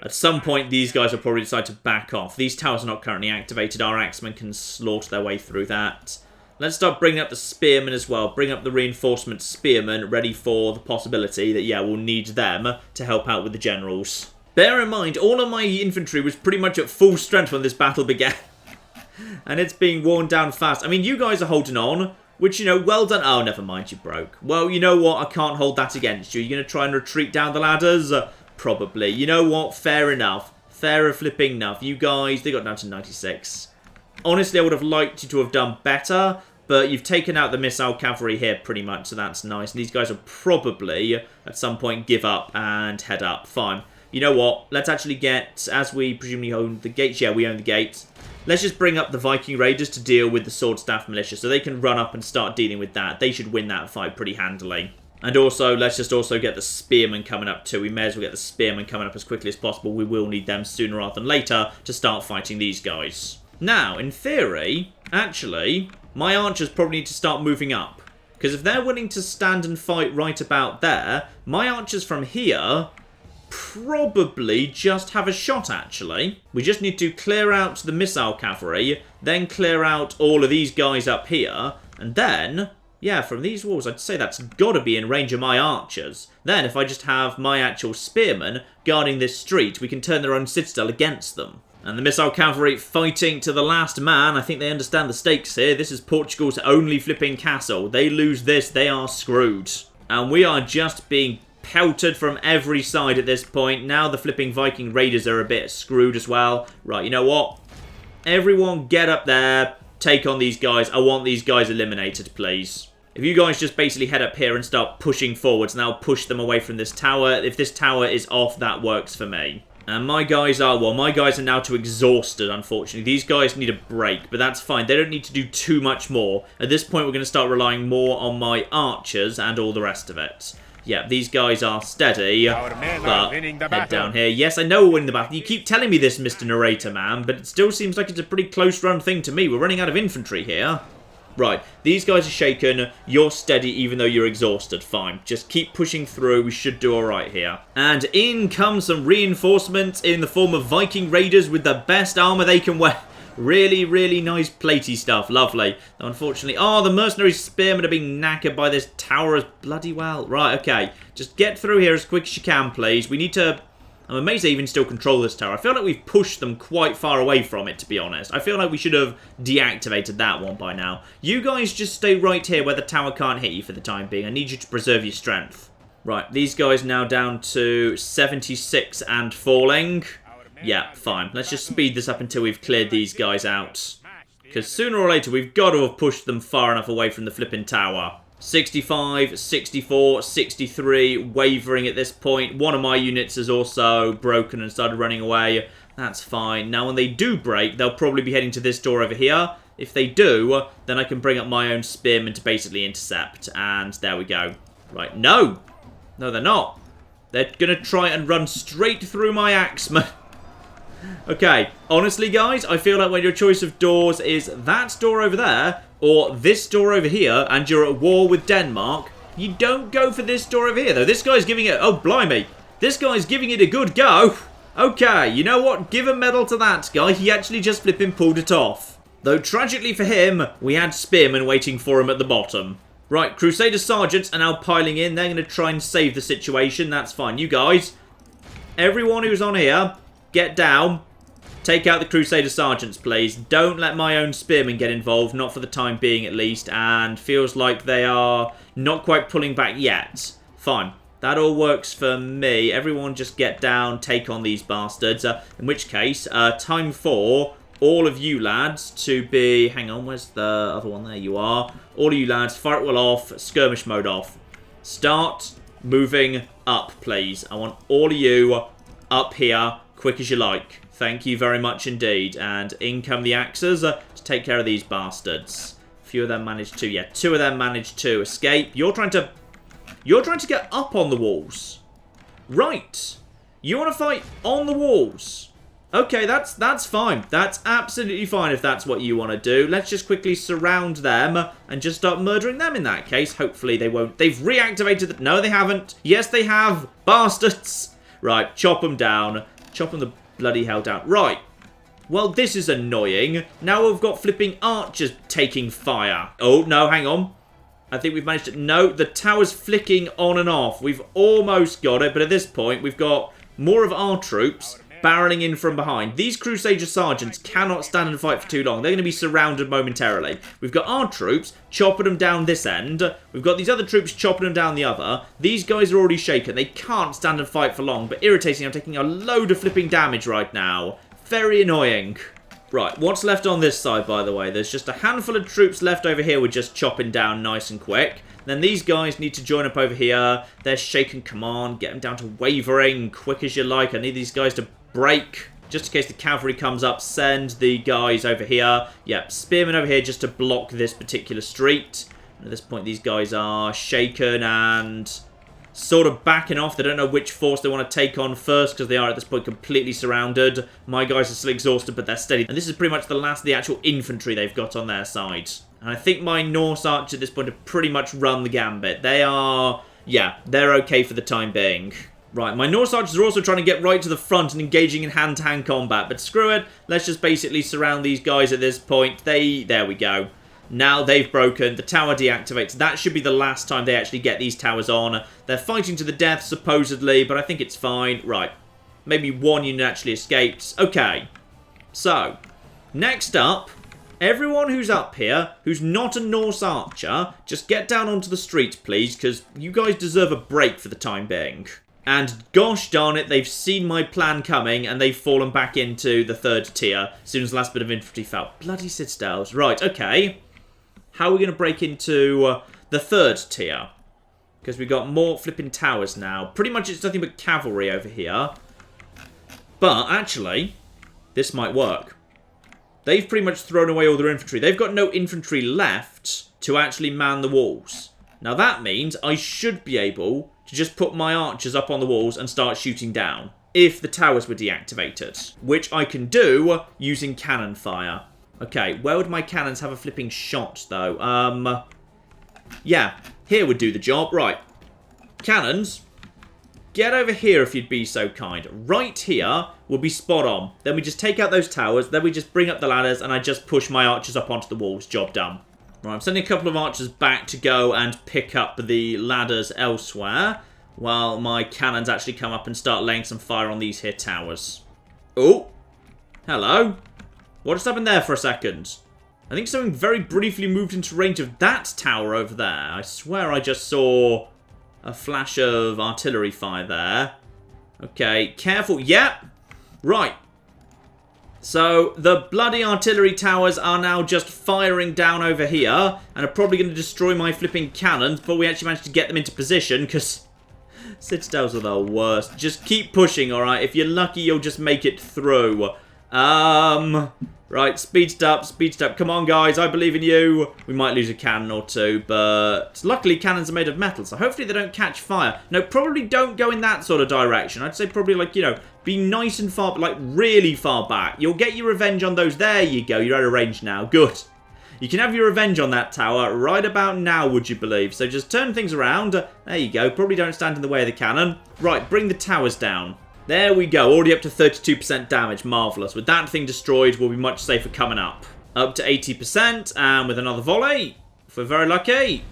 At some point, these guys will probably decide to back off. These towers are not currently activated. Our axemen can slaughter their way through that. Let's start bringing up the spearmen as well. Bring up the reinforcement spearmen, ready for the possibility that, yeah, we'll need them to help out with the generals. Bear in mind, all of my infantry was pretty much at full strength when this battle began. And it's being worn down fast. I mean, you guys are holding on, which, you know, well done. Oh, never mind, you broke. Well, you know what? I can't hold that against you. You're going to try and retreat down the ladders? Probably. You know what? Fair enough. Fair flipping enough. You guys, they got down to 96. Honestly, I would have liked you to have done better, but you've taken out the missile cavalry here pretty much, so that's nice. And these guys will probably, at some point, give up and head up. Fine. You know what? Let's actually get, as we presumably own the gates. Yeah, we own the gates. Let's just bring up the Viking Raiders to deal with the Sword Staff Militia, so they can run up and start dealing with that. They should win that fight pretty handily. And also, let's just also get the Spearmen coming up too. We may as well get the Spearmen coming up as quickly as possible. We will need them sooner rather than later to start fighting these guys. Now, in theory, actually, my archers probably need to start moving up. Because if they're willing to stand and fight right about there, my archers from here probably just have a shot, actually. We just need to clear out the missile cavalry, then clear out all of these guys up here, and then, yeah, from these walls, I'd say that's got to be in range of my archers. Then, if I just have my actual spearmen guarding this street, we can turn their own citadel against them. And the missile cavalry fighting to the last man. I think they understand the stakes here. This is Portugal's only flipping castle. They lose this, they are screwed. And we are just being pelted from every side at this point. Now the flipping Viking Raiders are a bit screwed as well. Right, you know what? Everyone get up there. Take on these guys. I want these guys eliminated, please. If you guys just basically head up here and start pushing forwards, and I'll push them away from this tower. If this tower is off, that works for me. And my guys are, well, my guys are now too exhausted, unfortunately. These guys need a break, but that's fine. They don't need to do too much more. At this point, we're going to start relying more on my archers and all the rest of it. Yeah, these guys are steady, but head down here. Yes, I know we're winning the battle. You keep telling me this, Mr. Narrator, man, but it still seems like it's a pretty close-run thing to me. We're running out of infantry here. Right, these guys are shaken. You're steady even though you're exhausted. Fine. Just keep pushing through. We should do alright here. And in comes some reinforcements in the form of Viking Raiders with the best armor they can wear. Really, really nice platey stuff. Lovely. Though unfortunately, oh, the mercenary spearmen are being knackered by this tower as bloody well. Right, okay. Just get through here as quick as you can, please. We need to... I'm amazed they even still control this tower. I feel like we've pushed them quite far away from it, to be honest. I feel like we should have deactivated that one by now. You guys just stay right here where the tower can't hit you for the time being. I need you to preserve your strength. Right, these guys now down to 76 and falling. Yeah, fine. Let's just speed this up until we've cleared these guys out. Because sooner or later, we've got to have pushed them far enough away from the flipping tower. 65, 64, 63, wavering at this point. One of my units is also broken and started running away. That's fine. Now, when they do break, they'll probably be heading to this door over here. If they do, then I can bring up my own spearmen to basically intercept. And there we go. Right, no! No, they're not. They're going to try and run straight through my axeman. Okay, honestly, guys, I feel like when your choice of doors is that door over there, or this door over here, and you're at war with Denmark, you don't go for this door over here, though. This guy's giving it... Oh, blimey. This guy's giving it a good go. Okay, you know what? Give a medal to that guy. He actually just flipping pulled it off. Though, tragically for him, we had spearmen waiting for him at the bottom. Right, Crusader Sergeants are now piling in. They're going to try and save the situation. That's fine. You guys, everyone who's on here, get down. Take out the Crusader Sergeants, please. Don't let my own spearmen get involved, not for the time being at least, and feels like they are not quite pulling back yet. Fine. That all works for me. Everyone just get down, take on these bastards. In which case, time for all of you lads to be... Hang on, where's the other one? There you are. All of you lads, fire it well off, skirmish mode off. Start moving up, please. I want all of you up here quick as you like. Thank you very much indeed. And in come the axes to take care of these bastards. A few of them managed to, yeah, 2 of them managed to escape. You're trying to get up on the walls. Right. You want to fight on the walls. Okay, that's fine. That's absolutely fine if that's what you want to do. Let's just quickly surround them and just start murdering them in that case. Hopefully they won't. They've reactivated the... No, they haven't. Yes, they have. Bastards. Right, chop them down. Chop them the bloody hell down. Right. Well, this is annoying. Now we've got flipping archers taking fire. Oh, no, hang on. I think we've managed to... No, the tower's flicking on and off. We've almost got it, but at this point, we've got more of our troops barreling in from behind. These Crusader sergeants cannot stand and fight for too long. They're going to be surrounded momentarily. We've got our troops chopping them down this end. We've got these other troops chopping them down the other. These guys are already shaken. They can't stand and fight for long, but irritating. I'm taking a load of flipping damage right now. Very annoying. Right, what's left on this side, by the way? There's just a handful of troops left over here we're just chopping down nice and quick. Then these guys need to join up over here. They're shaken. Come on, get them down to wavering. Quick as you like. I need these guys to break. Just in case the cavalry comes up, send the guys over here. Yep, spearmen over here just to block this particular street. And at this point, these guys are shaken and sort of backing off. They don't know which force they want to take on first because they are at this point completely surrounded. My guys are still exhausted, but they're steady. And this is pretty much the last of the actual infantry they've got on their side. And I think my Norse archers at this point have pretty much run the gambit. They are, yeah, they're okay for the time being. Right, my Norse archers are also trying to get right to the front and engaging in hand-to-hand combat. But screw it, let's just basically surround these guys at this point. There we go. Now they've broken, the tower deactivates. That should be the last time they actually get these towers on. They're fighting to the death, supposedly, but I think it's fine. Right, maybe one unit actually escapes. Okay, so, next up, everyone who's up here, who's not a Norse archer, just get down onto the street, please, because you guys deserve a break for the time being. And gosh darn it, they've seen my plan coming and they've fallen back into the 3rd tier as soon as the last bit of infantry fell. Bloody citadels. Right, okay. How are we going to break into the 3rd tier? Because we've got more flipping towers now. Pretty much it's nothing but cavalry over here. But actually, this might work. They've pretty much thrown away all their infantry. They've got no infantry left to actually man the walls. Now that means I should be able to just put my archers up on the walls and start shooting down if the towers were deactivated, which I can do using cannon fire. Okay, where would my cannons have a flipping shot, though? Yeah, here would do the job. Right, cannons, get over here if you'd be so kind. Right here will be spot on. Then we just take out those towers, then we just bring up the ladders, and I just push my archers up onto the walls. Job done. Right, I'm sending a couple of archers back to go and pick up the ladders elsewhere, while my cannons actually come up and start laying some fire on these here towers. Oh, hello. What just happened there for a second? I think something very briefly moved into range of that tower over there. I swear I just saw a flash of artillery fire there. Okay, careful. Yep. Right. So, the bloody artillery towers are now just firing down over here and are probably going to destroy my flipping cannons, but we actually managed to get them into position because citadels are the worst. Just keep pushing, alright? If you're lucky, you'll just make it through. Right, speed up. Come on, guys, I believe in you. We might lose a cannon or two, but luckily cannons are made of metal, so hopefully they don't catch fire. No, probably don't go in that sort of direction. I'd say probably, like, you know, be nice and far, like, really far back. You'll get your revenge on those. There you go, you're out of range now. Good. You can have your revenge on that tower right about now, would you believe? So just turn things around. There you go. Probably don't stand in the way of the cannon. Right, bring the towers down. There we go, already up to 32% damage, marvellous. With that thing destroyed, we'll be much safer coming up. Up to 80%, and with another volley, if we're very lucky.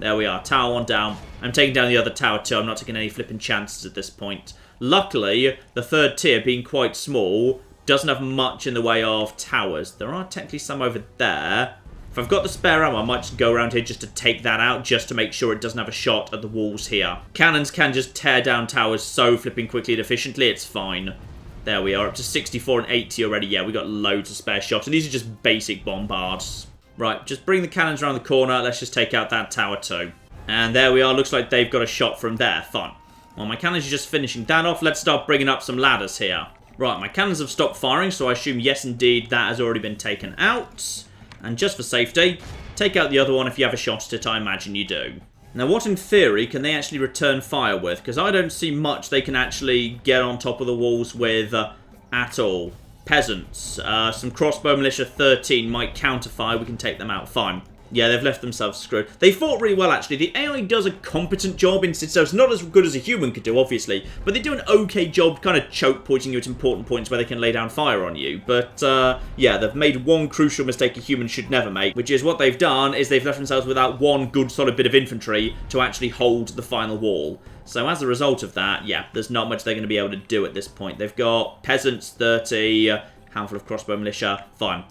There we are, tower 1 down. I'm taking down the other tower too, I'm not taking any flipping chances at this point. Luckily, the 3rd tier, being quite small, doesn't have much in the way of towers. There are technically some over there. If I've got the spare ammo, I might just go around here just to take that out, just to make sure it doesn't have a shot at the walls here. Cannons can just tear down towers so flipping quickly and efficiently, it's fine. There we are, up to 64 and 80 already. Yeah, we got loads of spare shots, and these are just basic bombards. Right, just bring the cannons around the corner. Let's just take out that tower too. And there we are, looks like they've got a shot from there. Fun. Well, my cannons are just finishing that off. Let's start bringing up some ladders here. Right, my cannons have stopped firing, so I assume, yes, indeed, that has already been taken out. And just for safety, take out the other one if you have a shot at it, I imagine you do. Now, what in theory can they actually return fire with? Because I don't see much they can actually get on top of the walls with at all. Peasants. Some crossbow militia 13 might counterfire. We can take them out. Fine. Yeah, they've left themselves screwed. They fought really well, actually. The AI does a competent job in Citadel. It's not as good as a human could do, obviously. But they do an okay job kind of choke-pointing you at important points where they can lay down fire on you. But, yeah, they've made one crucial mistake a human should never make, which is what they've done is they've left themselves without one good, solid bit of infantry to actually hold the final wall. So as a result of that, yeah, there's not much they're going to be able to do at this point. They've got peasants, 30, handful of crossbow militia, fine.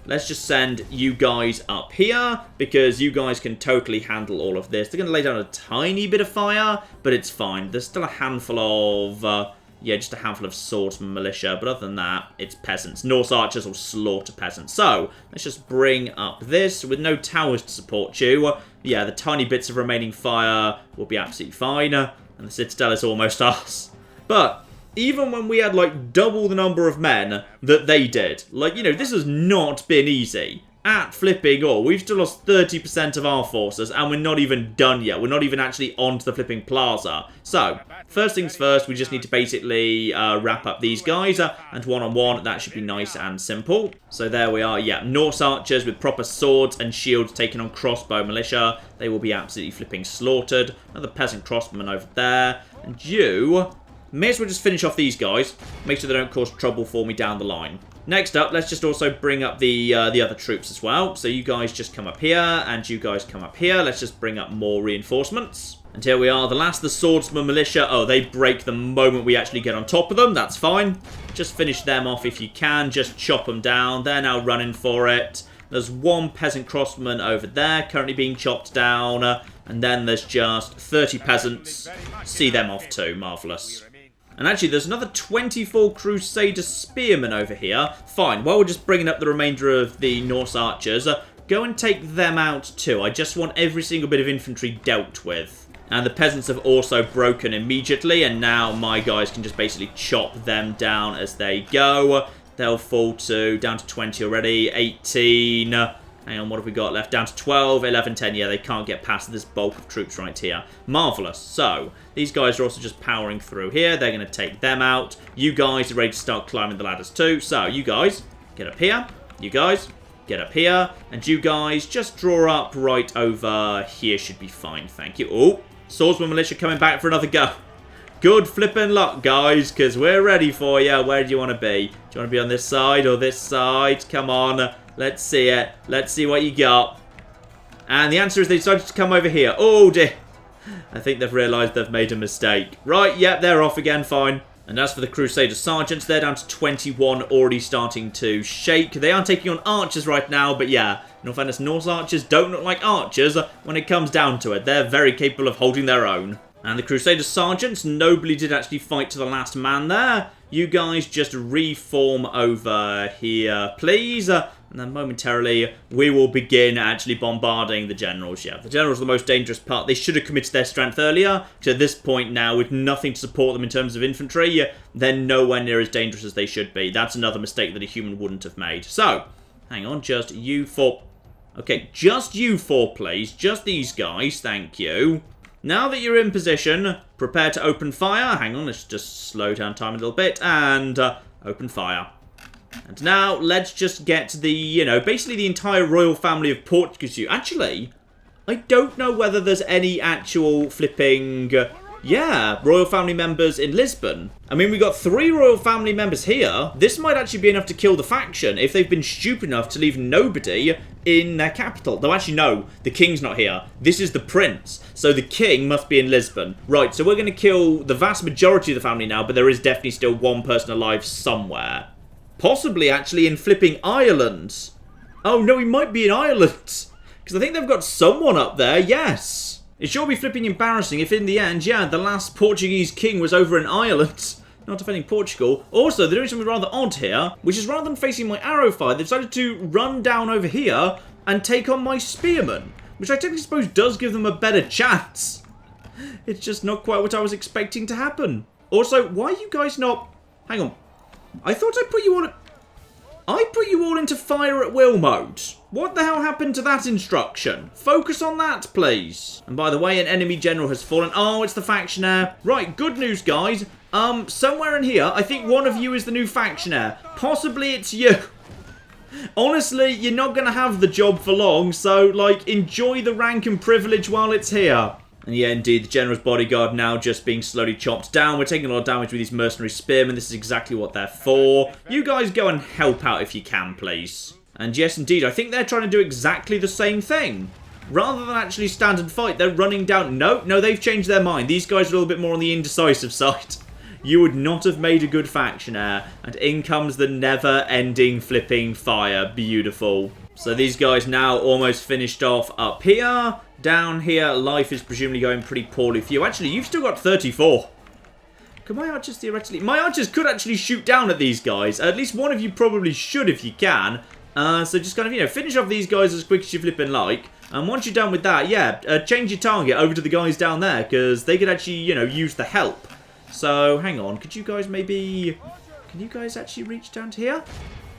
Let's just send you guys up here, because you guys can totally handle all of this. They're going to lay down a tiny bit of fire, but it's fine. There's still a handful of, yeah, just a handful of swordsman militia, but other than that, it's peasants. Norse archers will slaughter peasants. So, let's just bring up this, with no towers to support you. Yeah, the tiny bits of remaining fire will be absolutely fine, and the Citadel is almost ours. But even when we had, like, double the number of men that they did, like, you know, this has not been easy. At flipping all, we've still lost 30% of our forces, and we're not even done yet. We're not even actually onto the flipping plaza. So, first things first, we just need to basically wrap up these guys, and one-on-one, that should be nice and simple. So there we are, yeah, Norse archers with proper swords and shields taking on crossbow militia. They will be absolutely flipping slaughtered. Another peasant crossman over there, and you may as well just finish off these guys. Make sure they don't cause trouble for me down the line. Next up, let's just also bring up the other troops as well. So you guys just come up here, and you guys come up here. Let's just bring up more reinforcements. And here we are, the last of the swordsman militia. Oh, they break the moment we actually get on top of them. That's fine. Just finish them off if you can. Just chop them down. They're now running for it. There's one peasant crossman over there currently being chopped down. And then there's just 30 peasants. See them off too. Marvellous. And actually, there's another 24 Crusader Spearmen over here. Fine, while we're just bringing up the remainder of the Norse archers, go and take them out too. I just want every single bit of infantry dealt with. And the peasants have also broken immediately, and now my guys can just basically chop them down as they go. They'll fall down to 20 already, 18... Hang on, what have we got left? Down to 12, 11, 10. Yeah, they can't get past this bulk of troops right here. Marvellous. So, these guys are also just powering through here. They're going to take them out. You guys are ready to start climbing the ladders too. So, you guys, get up here. You guys, get up here. And you guys, just draw up right over here. Should be fine, thank you. Oh, swordsman militia coming back for another go. Good flipping luck, guys, because we're ready for you. Where do you want to be? Do you want to be on this side or this side? Come on. Let's see it. Let's see what you got. And the answer is they decided to come over here. Oh, dear. I think they've realised they've made a mistake. Right, yep, they're off again, fine. And as for the Crusader Sergeants, they're down to 21, already starting to shake. They are taking on archers right now, but yeah, in all fairness, Norse archers don't look like archers when it comes down to it. They're very capable of holding their own. And the Crusader Sergeants nobly did actually fight to the last man there. You guys just reform over here, please. And then momentarily, we will begin actually bombarding the generals. Yeah, the generals are the most dangerous part. They should have committed their strength earlier. Because at this point now, with nothing to support them in terms of infantry, they're nowhere near as dangerous as they should be. That's another mistake that a human wouldn't have made. So, hang on, just you four. Okay, just you four, please. Just these guys, thank you. Now that you're in position, prepare to open fire. Hang on, let's just slow down time a little bit. And open fire. And now, let's just get the, you know, basically the entire royal family of Portugal. Actually, I don't know whether there's any actual flipping, yeah, royal family members in Lisbon. I mean, we got 3 royal family members here. This might actually be enough to kill the faction if they've been stupid enough to leave nobody in their capital. Though actually, no, the king's not here. This is the prince. So the king must be in Lisbon. Right, so we're going to kill the vast majority of the family now, but there is definitely still one person alive somewhere. Possibly, actually, in flipping Ireland. Oh, no, he might be in Ireland. Because I think they've got someone up there, yes. It sure be flipping embarrassing if in the end, yeah, the last Portuguese king was over in Ireland. Not defending Portugal. Also, they're doing something rather odd here, which is rather than facing my arrow fire, they've decided to run down over here and take on my spearmen. Which I technically suppose does give them a better chance. It's just not quite what I was expecting to happen. Also, why are you guys not... Hang on. I thought I put you all... I put you all into fire at will mode. What the hell happened to that instruction? Focus on that, please. And by the way, an enemy general has fallen. Oh, it's the factionaire. Right, good news, guys. Somewhere in here, I think one of you is the new factionaire. Possibly it's you. Honestly, you're not going to have the job for long, so, like, enjoy the rank and privilege while it's here. And yeah, indeed, the General's bodyguard now just being slowly chopped down. We're taking a lot of damage with these mercenary spearmen. This is exactly what they're for. You guys go and help out if you can, please. And yes, indeed, I think they're trying to do exactly the same thing. Rather than actually stand and fight, they're running down. No, they've changed their mind. These guys are a little bit more on the indecisive side. You would not have made a good factionaire. And in comes the never-ending flipping fire. Beautiful. So these guys now almost finished off up here. Down here, life is presumably going pretty poorly for you. Actually, you've still got 34. Can my archers theoretically... My archers could actually shoot down at these guys. At least one of you probably should if you can. So just kind of, you know, finish off these guys as quick as you flipping like. And once you're done with that, yeah, change your target over to the guys down there. Because they could actually, you know, use the help. So, hang on. Could you guys maybe... Can you guys actually reach down to here?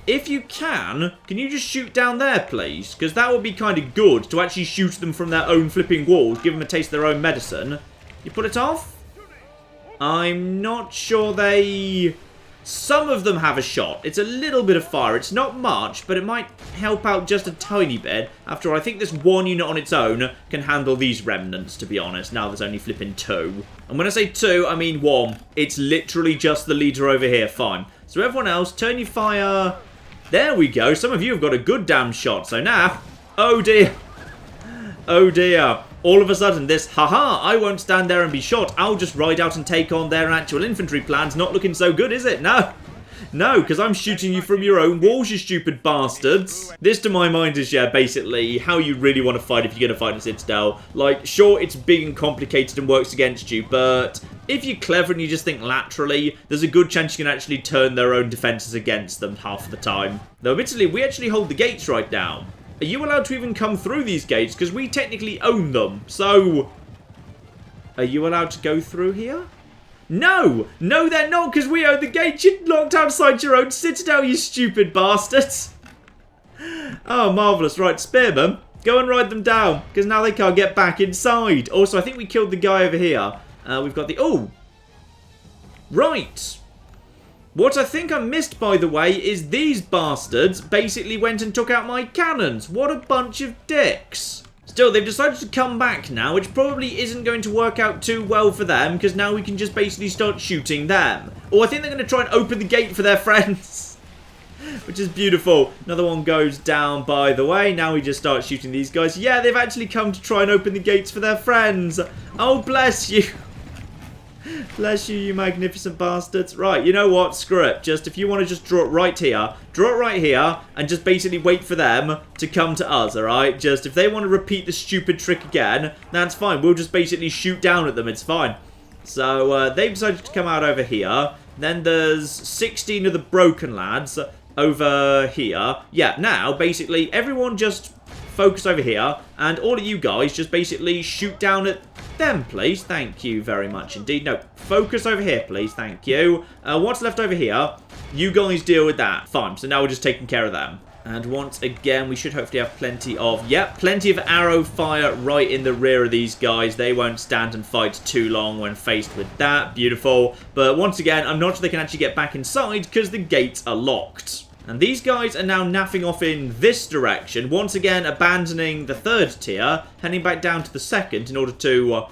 If you can you just shoot down there, please? Because that would be kind of good to actually shoot them from their own flipping walls. Give them a taste of their own medicine. You pull it off? I'm not sure they... Some of them have a shot. It's a little bit of fire. It's not much, but it might help out just a tiny bit. After all, I think this one unit on its own can handle these remnants, to be honest. Now there's only flipping 2. And when I say 2, I mean 1. It's literally just the leader over here. Fine. So everyone else, turn your fire... There we go. Some of you have got a good damn shot. So now... Oh, dear. Oh, dear. All of a sudden, this, haha, I won't stand there and be shot. I'll just ride out and take on their actual infantry plans. Not looking so good, is it? No. No, because I'm shooting you from your own walls, you stupid bastards. This, to my mind, is, yeah, basically how you really want to fight if you're going to fight a Citadel. Like, sure, it's big and complicated and works against you, but if you're clever and you just think laterally, there's a good chance you can actually turn their own defences against them half the time. Though, admittedly, we actually hold the gates right now. Are you allowed to even come through these gates? Because we technically own them. So, are you allowed to go through here? No! No, they're not, because we own the gates. You're locked outside your own citadel, you stupid bastards. Oh, marvellous. Right, spearmen, go and ride them down, because now they can't get back inside. Also, I think we killed the guy over here. We've got the... Oh! Right. What I think I missed, by the way, is these bastards basically went and took out my cannons. What a bunch of dicks. Still, they've decided to come back now, which probably isn't going to work out too well for them, because now we can just basically start shooting them. Or I think they're going to try and open the gate for their friends. Which is beautiful. Another one goes down, by the way. Now we just start shooting these guys. Yeah, they've actually come to try and open the gates for their friends. Oh, bless you. Bless you, you magnificent bastards. Right, you know what? Screw it. Just, if you want to just draw it right here, and just basically wait for them to come to us, alright? Just, if they want to repeat the stupid trick again, that's fine. We'll just basically shoot down at them. It's fine. So, they've decided to come out over here. Then there's 16 of the broken lads over here. Yeah, now, basically, everyone just focus over here, and all of you guys just basically shoot down at them, please. Thank you very much indeed. No, focus over here, please. Thank you. What's left over here? You guys deal with that. Fine. So now we're just taking care of them. And once again, we should hopefully have plenty of arrow fire right in the rear of these guys. They won't stand and fight too long when faced with that. Beautiful. But once again, I'm not sure they can actually get back inside because the gates are locked. And these guys are now naffing off in this direction, once again abandoning the 3rd tier, heading back down to the 2nd in order to,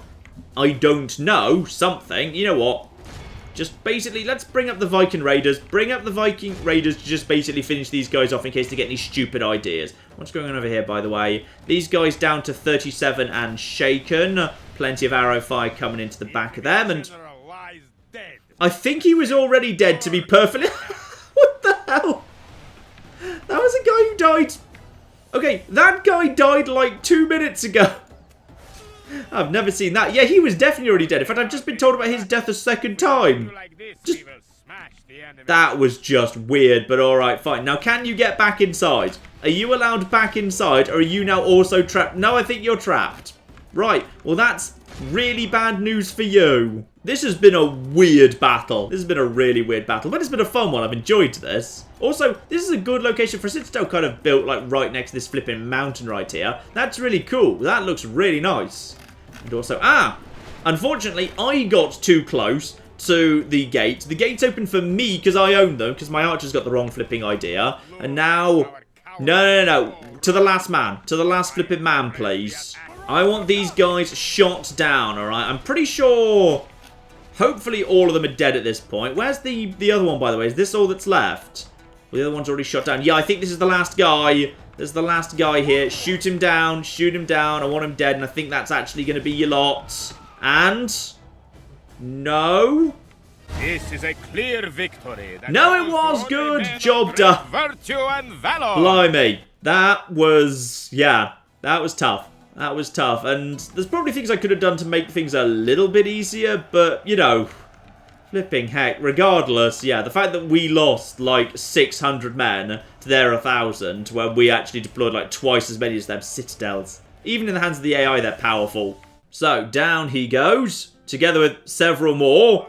I don't know, something. You know what? Just basically, let's bring up the Viking Raiders. Bring up the Viking Raiders to just basically finish these guys off in case they get any stupid ideas. What's going on over here, by the way? These guys down to 37 and shaken. Plenty of arrow fire coming into the back of them. And I think he was already dead, to be perfectly... What the hell? That was a guy who died. Okay, that guy died like 2 minutes ago. I've never seen that. Yeah, he was definitely already dead. In fact, I've just been told about his death a second time. That was just weird, but alright, fine. Now, can you get back inside? Are you allowed back inside, or are you now also trapped? No, I think you're trapped. Right, well that's really bad news for you. This has been a weird battle. This has been a really weird battle, but it's been a fun one. I've enjoyed this. Also, this is a good location for a Citadel kind of built like right next to this flipping mountain right here. That's really cool. That looks really nice. And also, unfortunately, I got too close to the gate. The gate's open for me because I own them, because my archer's got the wrong flipping idea. And now... No. To the last man. To the last flipping man, please. I want these guys shot down, alright? I'm pretty sure... Hopefully all of them are dead at this point. Where's the other one, by the way? Is this all that's left? Well, the other one's already shot down. Yeah, I think this is the last guy. There's the last guy here. Shoot him down. Shoot him down. I want him dead, and I think that's actually going to be your lot. And... No? This is a clear victory. No, it was. Good job done. Virtue and valor. Blimey. That was... Yeah, that was tough. That was tough, and there's probably things I could have done to make things a little bit easier, but, you know, flipping heck, regardless, yeah, the fact that we lost, like, 600 men to their 1,000, when we actually deployed, like, twice as many as them Citadels. Even in the hands of the AI, they're powerful. So, down he goes, together with several more,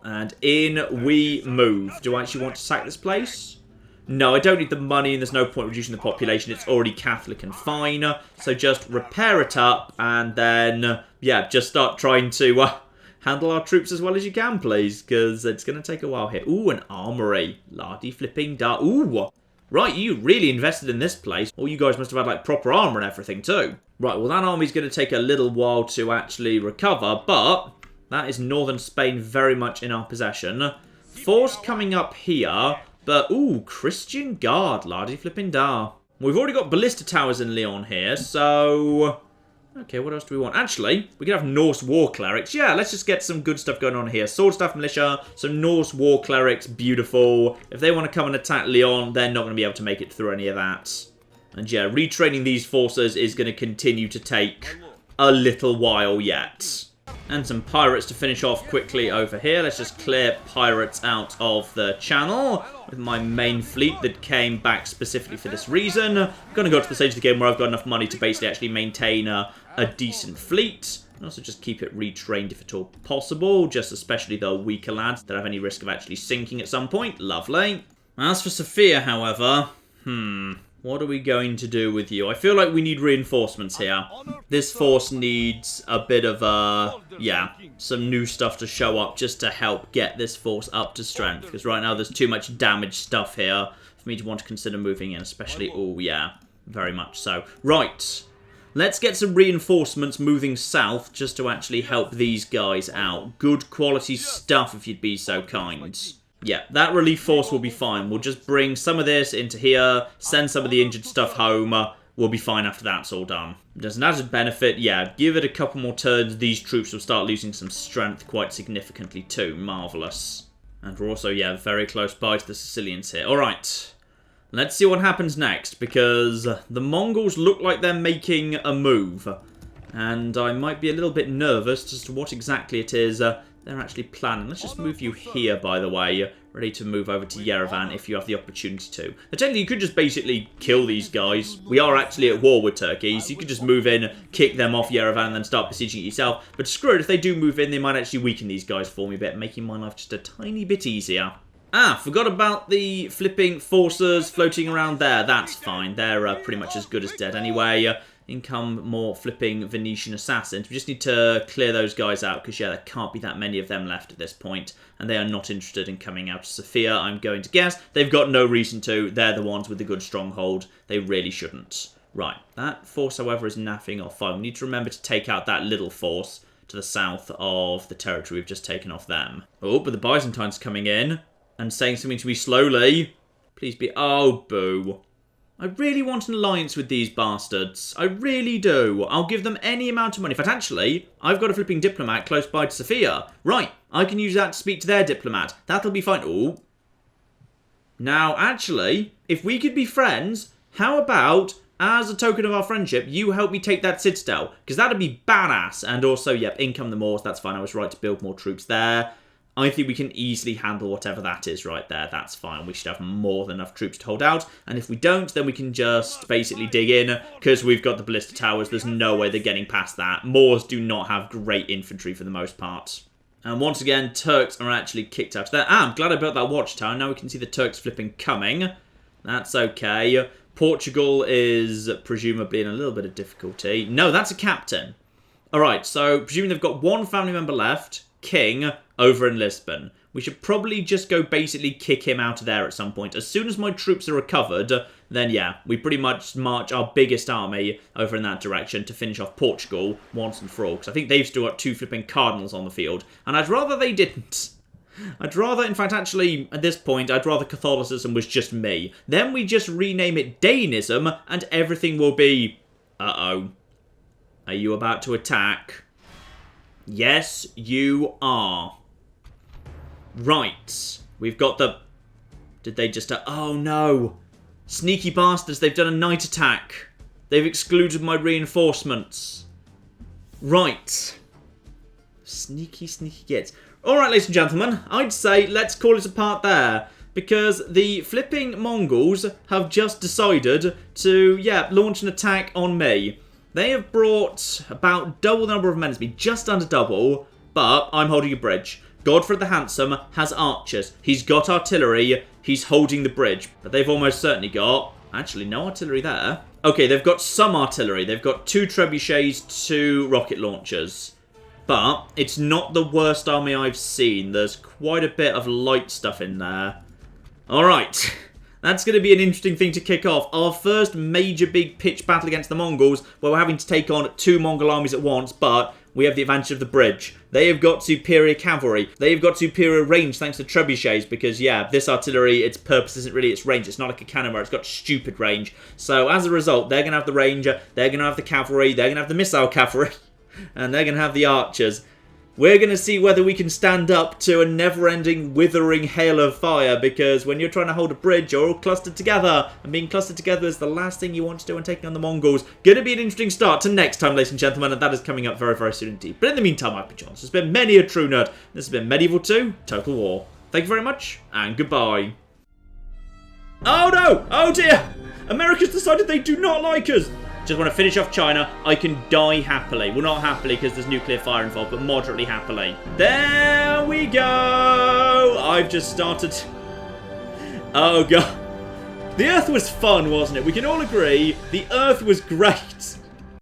and in we move. Do I actually want to sack this place? No, I don't need the money, and there's no point reducing the population. It's already Catholic and fine. So just repair it up, and then, yeah, just start trying to handle our troops as well as you can, please, because it's going to take a while here. Ooh, an armory. Lardy flipping da. Ooh. Right, you really invested in this place. Well, you guys must have had, like, proper armor and everything, too. Right, well, that army's going to take a little while to actually recover, but that is northern Spain very much in our possession. Force coming up here... But, ooh, Christian Guard, lardy flipping da. We've already got ballista towers in Lyon here, so... Okay, what else do we want? Actually, we can have Norse war clerics. Yeah, let's just get some good stuff going on here. Sword staff militia, some Norse war clerics, beautiful. If they want to come and attack Lyon, they're not going to be able to make it through any of that. And yeah, retraining these forces is going to continue to take a little while yet. And some pirates to finish off quickly over here. Let's just clear pirates out of the channel with my main fleet that came back specifically for this reason. I'm going to go to the stage of the game where I've got enough money to basically actually maintain a decent fleet. And also just keep it retrained if at all possible. Just especially the weaker lads that have any risk of actually sinking at some point. Lovely. As for Sophia, however, what are we going to do with you? I feel like we need reinforcements here. This force needs a bit of some new stuff to show up just to help get this force up to strength. Because right now there's too much damaged stuff here for me to want to consider moving in. Especially, oh yeah, very much so. Right, let's get some reinforcements moving south just to actually help these guys out. Good quality stuff if you'd be so kind. Yeah, that relief force will be fine. We'll just bring some of this into here, send some of the injured stuff home. We'll be fine after that's all done. There's an added benefit, yeah, give it a couple more turns. These troops will start losing some strength quite significantly too. Marvellous. And we're also, yeah, very close by to the Sicilians here. Alright, let's see what happens next, because the Mongols look like they're making a move. And I might be a little bit nervous as to what exactly it is they're actually planning. Let's just move you here, by the way. Ready to move over to Yerevan if you have the opportunity to. Technically, you could just basically kill these guys. We are actually at war with Turkey, so you could just move in, kick them off Yerevan, and then start besieging it yourself. But screw it, if they do move in, they might actually weaken these guys for me a bit, making my life just a tiny bit easier. Forgot about the flipping forces floating around there. That's fine. They're pretty much as good as dead anyway. In come more flipping Venetian assassins. We just need to clear those guys out because, yeah, there can't be that many of them left at this point. And they are not interested in coming out to Sofia, I'm going to guess. They've got no reason to. They're the ones with the good stronghold. They really shouldn't. Right, that force, however, is naffing off fine. We need to remember to take out that little force to the south of the territory we've just taken off them. Oh, but the Byzantines coming in and saying something to me slowly. Please be... Oh, boo. I really want an alliance with these bastards. I really do. I'll give them any amount of money. In fact, actually, I've got a flipping diplomat close by to Sofia. Right, I can use that to speak to their diplomat. That'll be fine. Oh. Now, actually, if we could be friends, how about, as a token of our friendship, you help me take that citadel? Because that'd be badass. And also, yep, in come the Moors. That's fine. I was right to build more troops there. I think we can easily handle whatever that is right there. That's fine. We should have more than enough troops to hold out. And if we don't, then we can just basically dig in, because we've got the ballista towers. There's no way they're getting past that. Moors do not have great infantry for the most part. And once again, Turks are actually kicked out of there. I'm glad I built that watchtower. Now we can see the Turks flipping coming. That's okay. Portugal is presumably in a little bit of difficulty. No, that's a captain. Alright, so presuming they've got one family member left, King, over in Lisbon. We should probably just go basically kick him out of there at some point. As soon as my troops are recovered, then yeah, we pretty much march our biggest army over in that direction to finish off Portugal once and for all. Because I think they've still got 2 flipping cardinals on the field. And I'd rather they didn't. I'd rather, in fact, actually, at this point, I'd rather Catholicism was just me. Then we just rename it Dainism, and everything will be... Uh-oh. Are you about to attack? Yes, you are. Right. We've got the... Did they just... Oh, no. Sneaky bastards, they've done a night attack. They've excluded my reinforcements. Right. Sneaky, sneaky gits. Alright, ladies and gentlemen, I'd say let's call it a part there. Because the flipping Mongols have just decided to, yeah, launch an attack on me. They have brought about double the number of men as me, just under double, but I'm holding a bridge. Godfred the Handsome has archers. He's got artillery. He's holding the bridge. But they've almost certainly got... Actually, no artillery there. Okay, they've got some artillery. They've got 2 trebuchets, 2 rocket launchers. But it's not the worst army I've seen. There's quite a bit of light stuff in there. Alright. That's going to be an interesting thing to kick off. Our first major big pitched battle against the Mongols, where we're having to take on 2 Mongol armies at once, but we have the advantage of the bridge. They have got superior cavalry. They have got superior range thanks to trebuchets, because, yeah, this artillery, its purpose isn't really its range. It's not like a cannon where it's got stupid range. So, as a result, they're going to have the ranger, they're going to have the cavalry, they're going to have the missile cavalry. And they're going to have the archers. We're going to see whether we can stand up to a never-ending, withering hail of fire, because when you're trying to hold a bridge, you're all clustered together. And being clustered together is the last thing you want to do when taking on the Mongols. Going to be an interesting start to next time, ladies and gentlemen, and that is coming up very, very soon indeed. But in the meantime, I've been John. This has been many a true nerd. This has been Medieval 2 Total War. Thank you very much, and goodbye. Oh no! Oh dear! America's decided they do not like us! Just want to finish off China. I can die happily. Well, not happily because there's nuclear fire involved, but moderately happily. There we go. I've just started. Oh, God. The Earth was fun, wasn't it? We can all agree the Earth was great.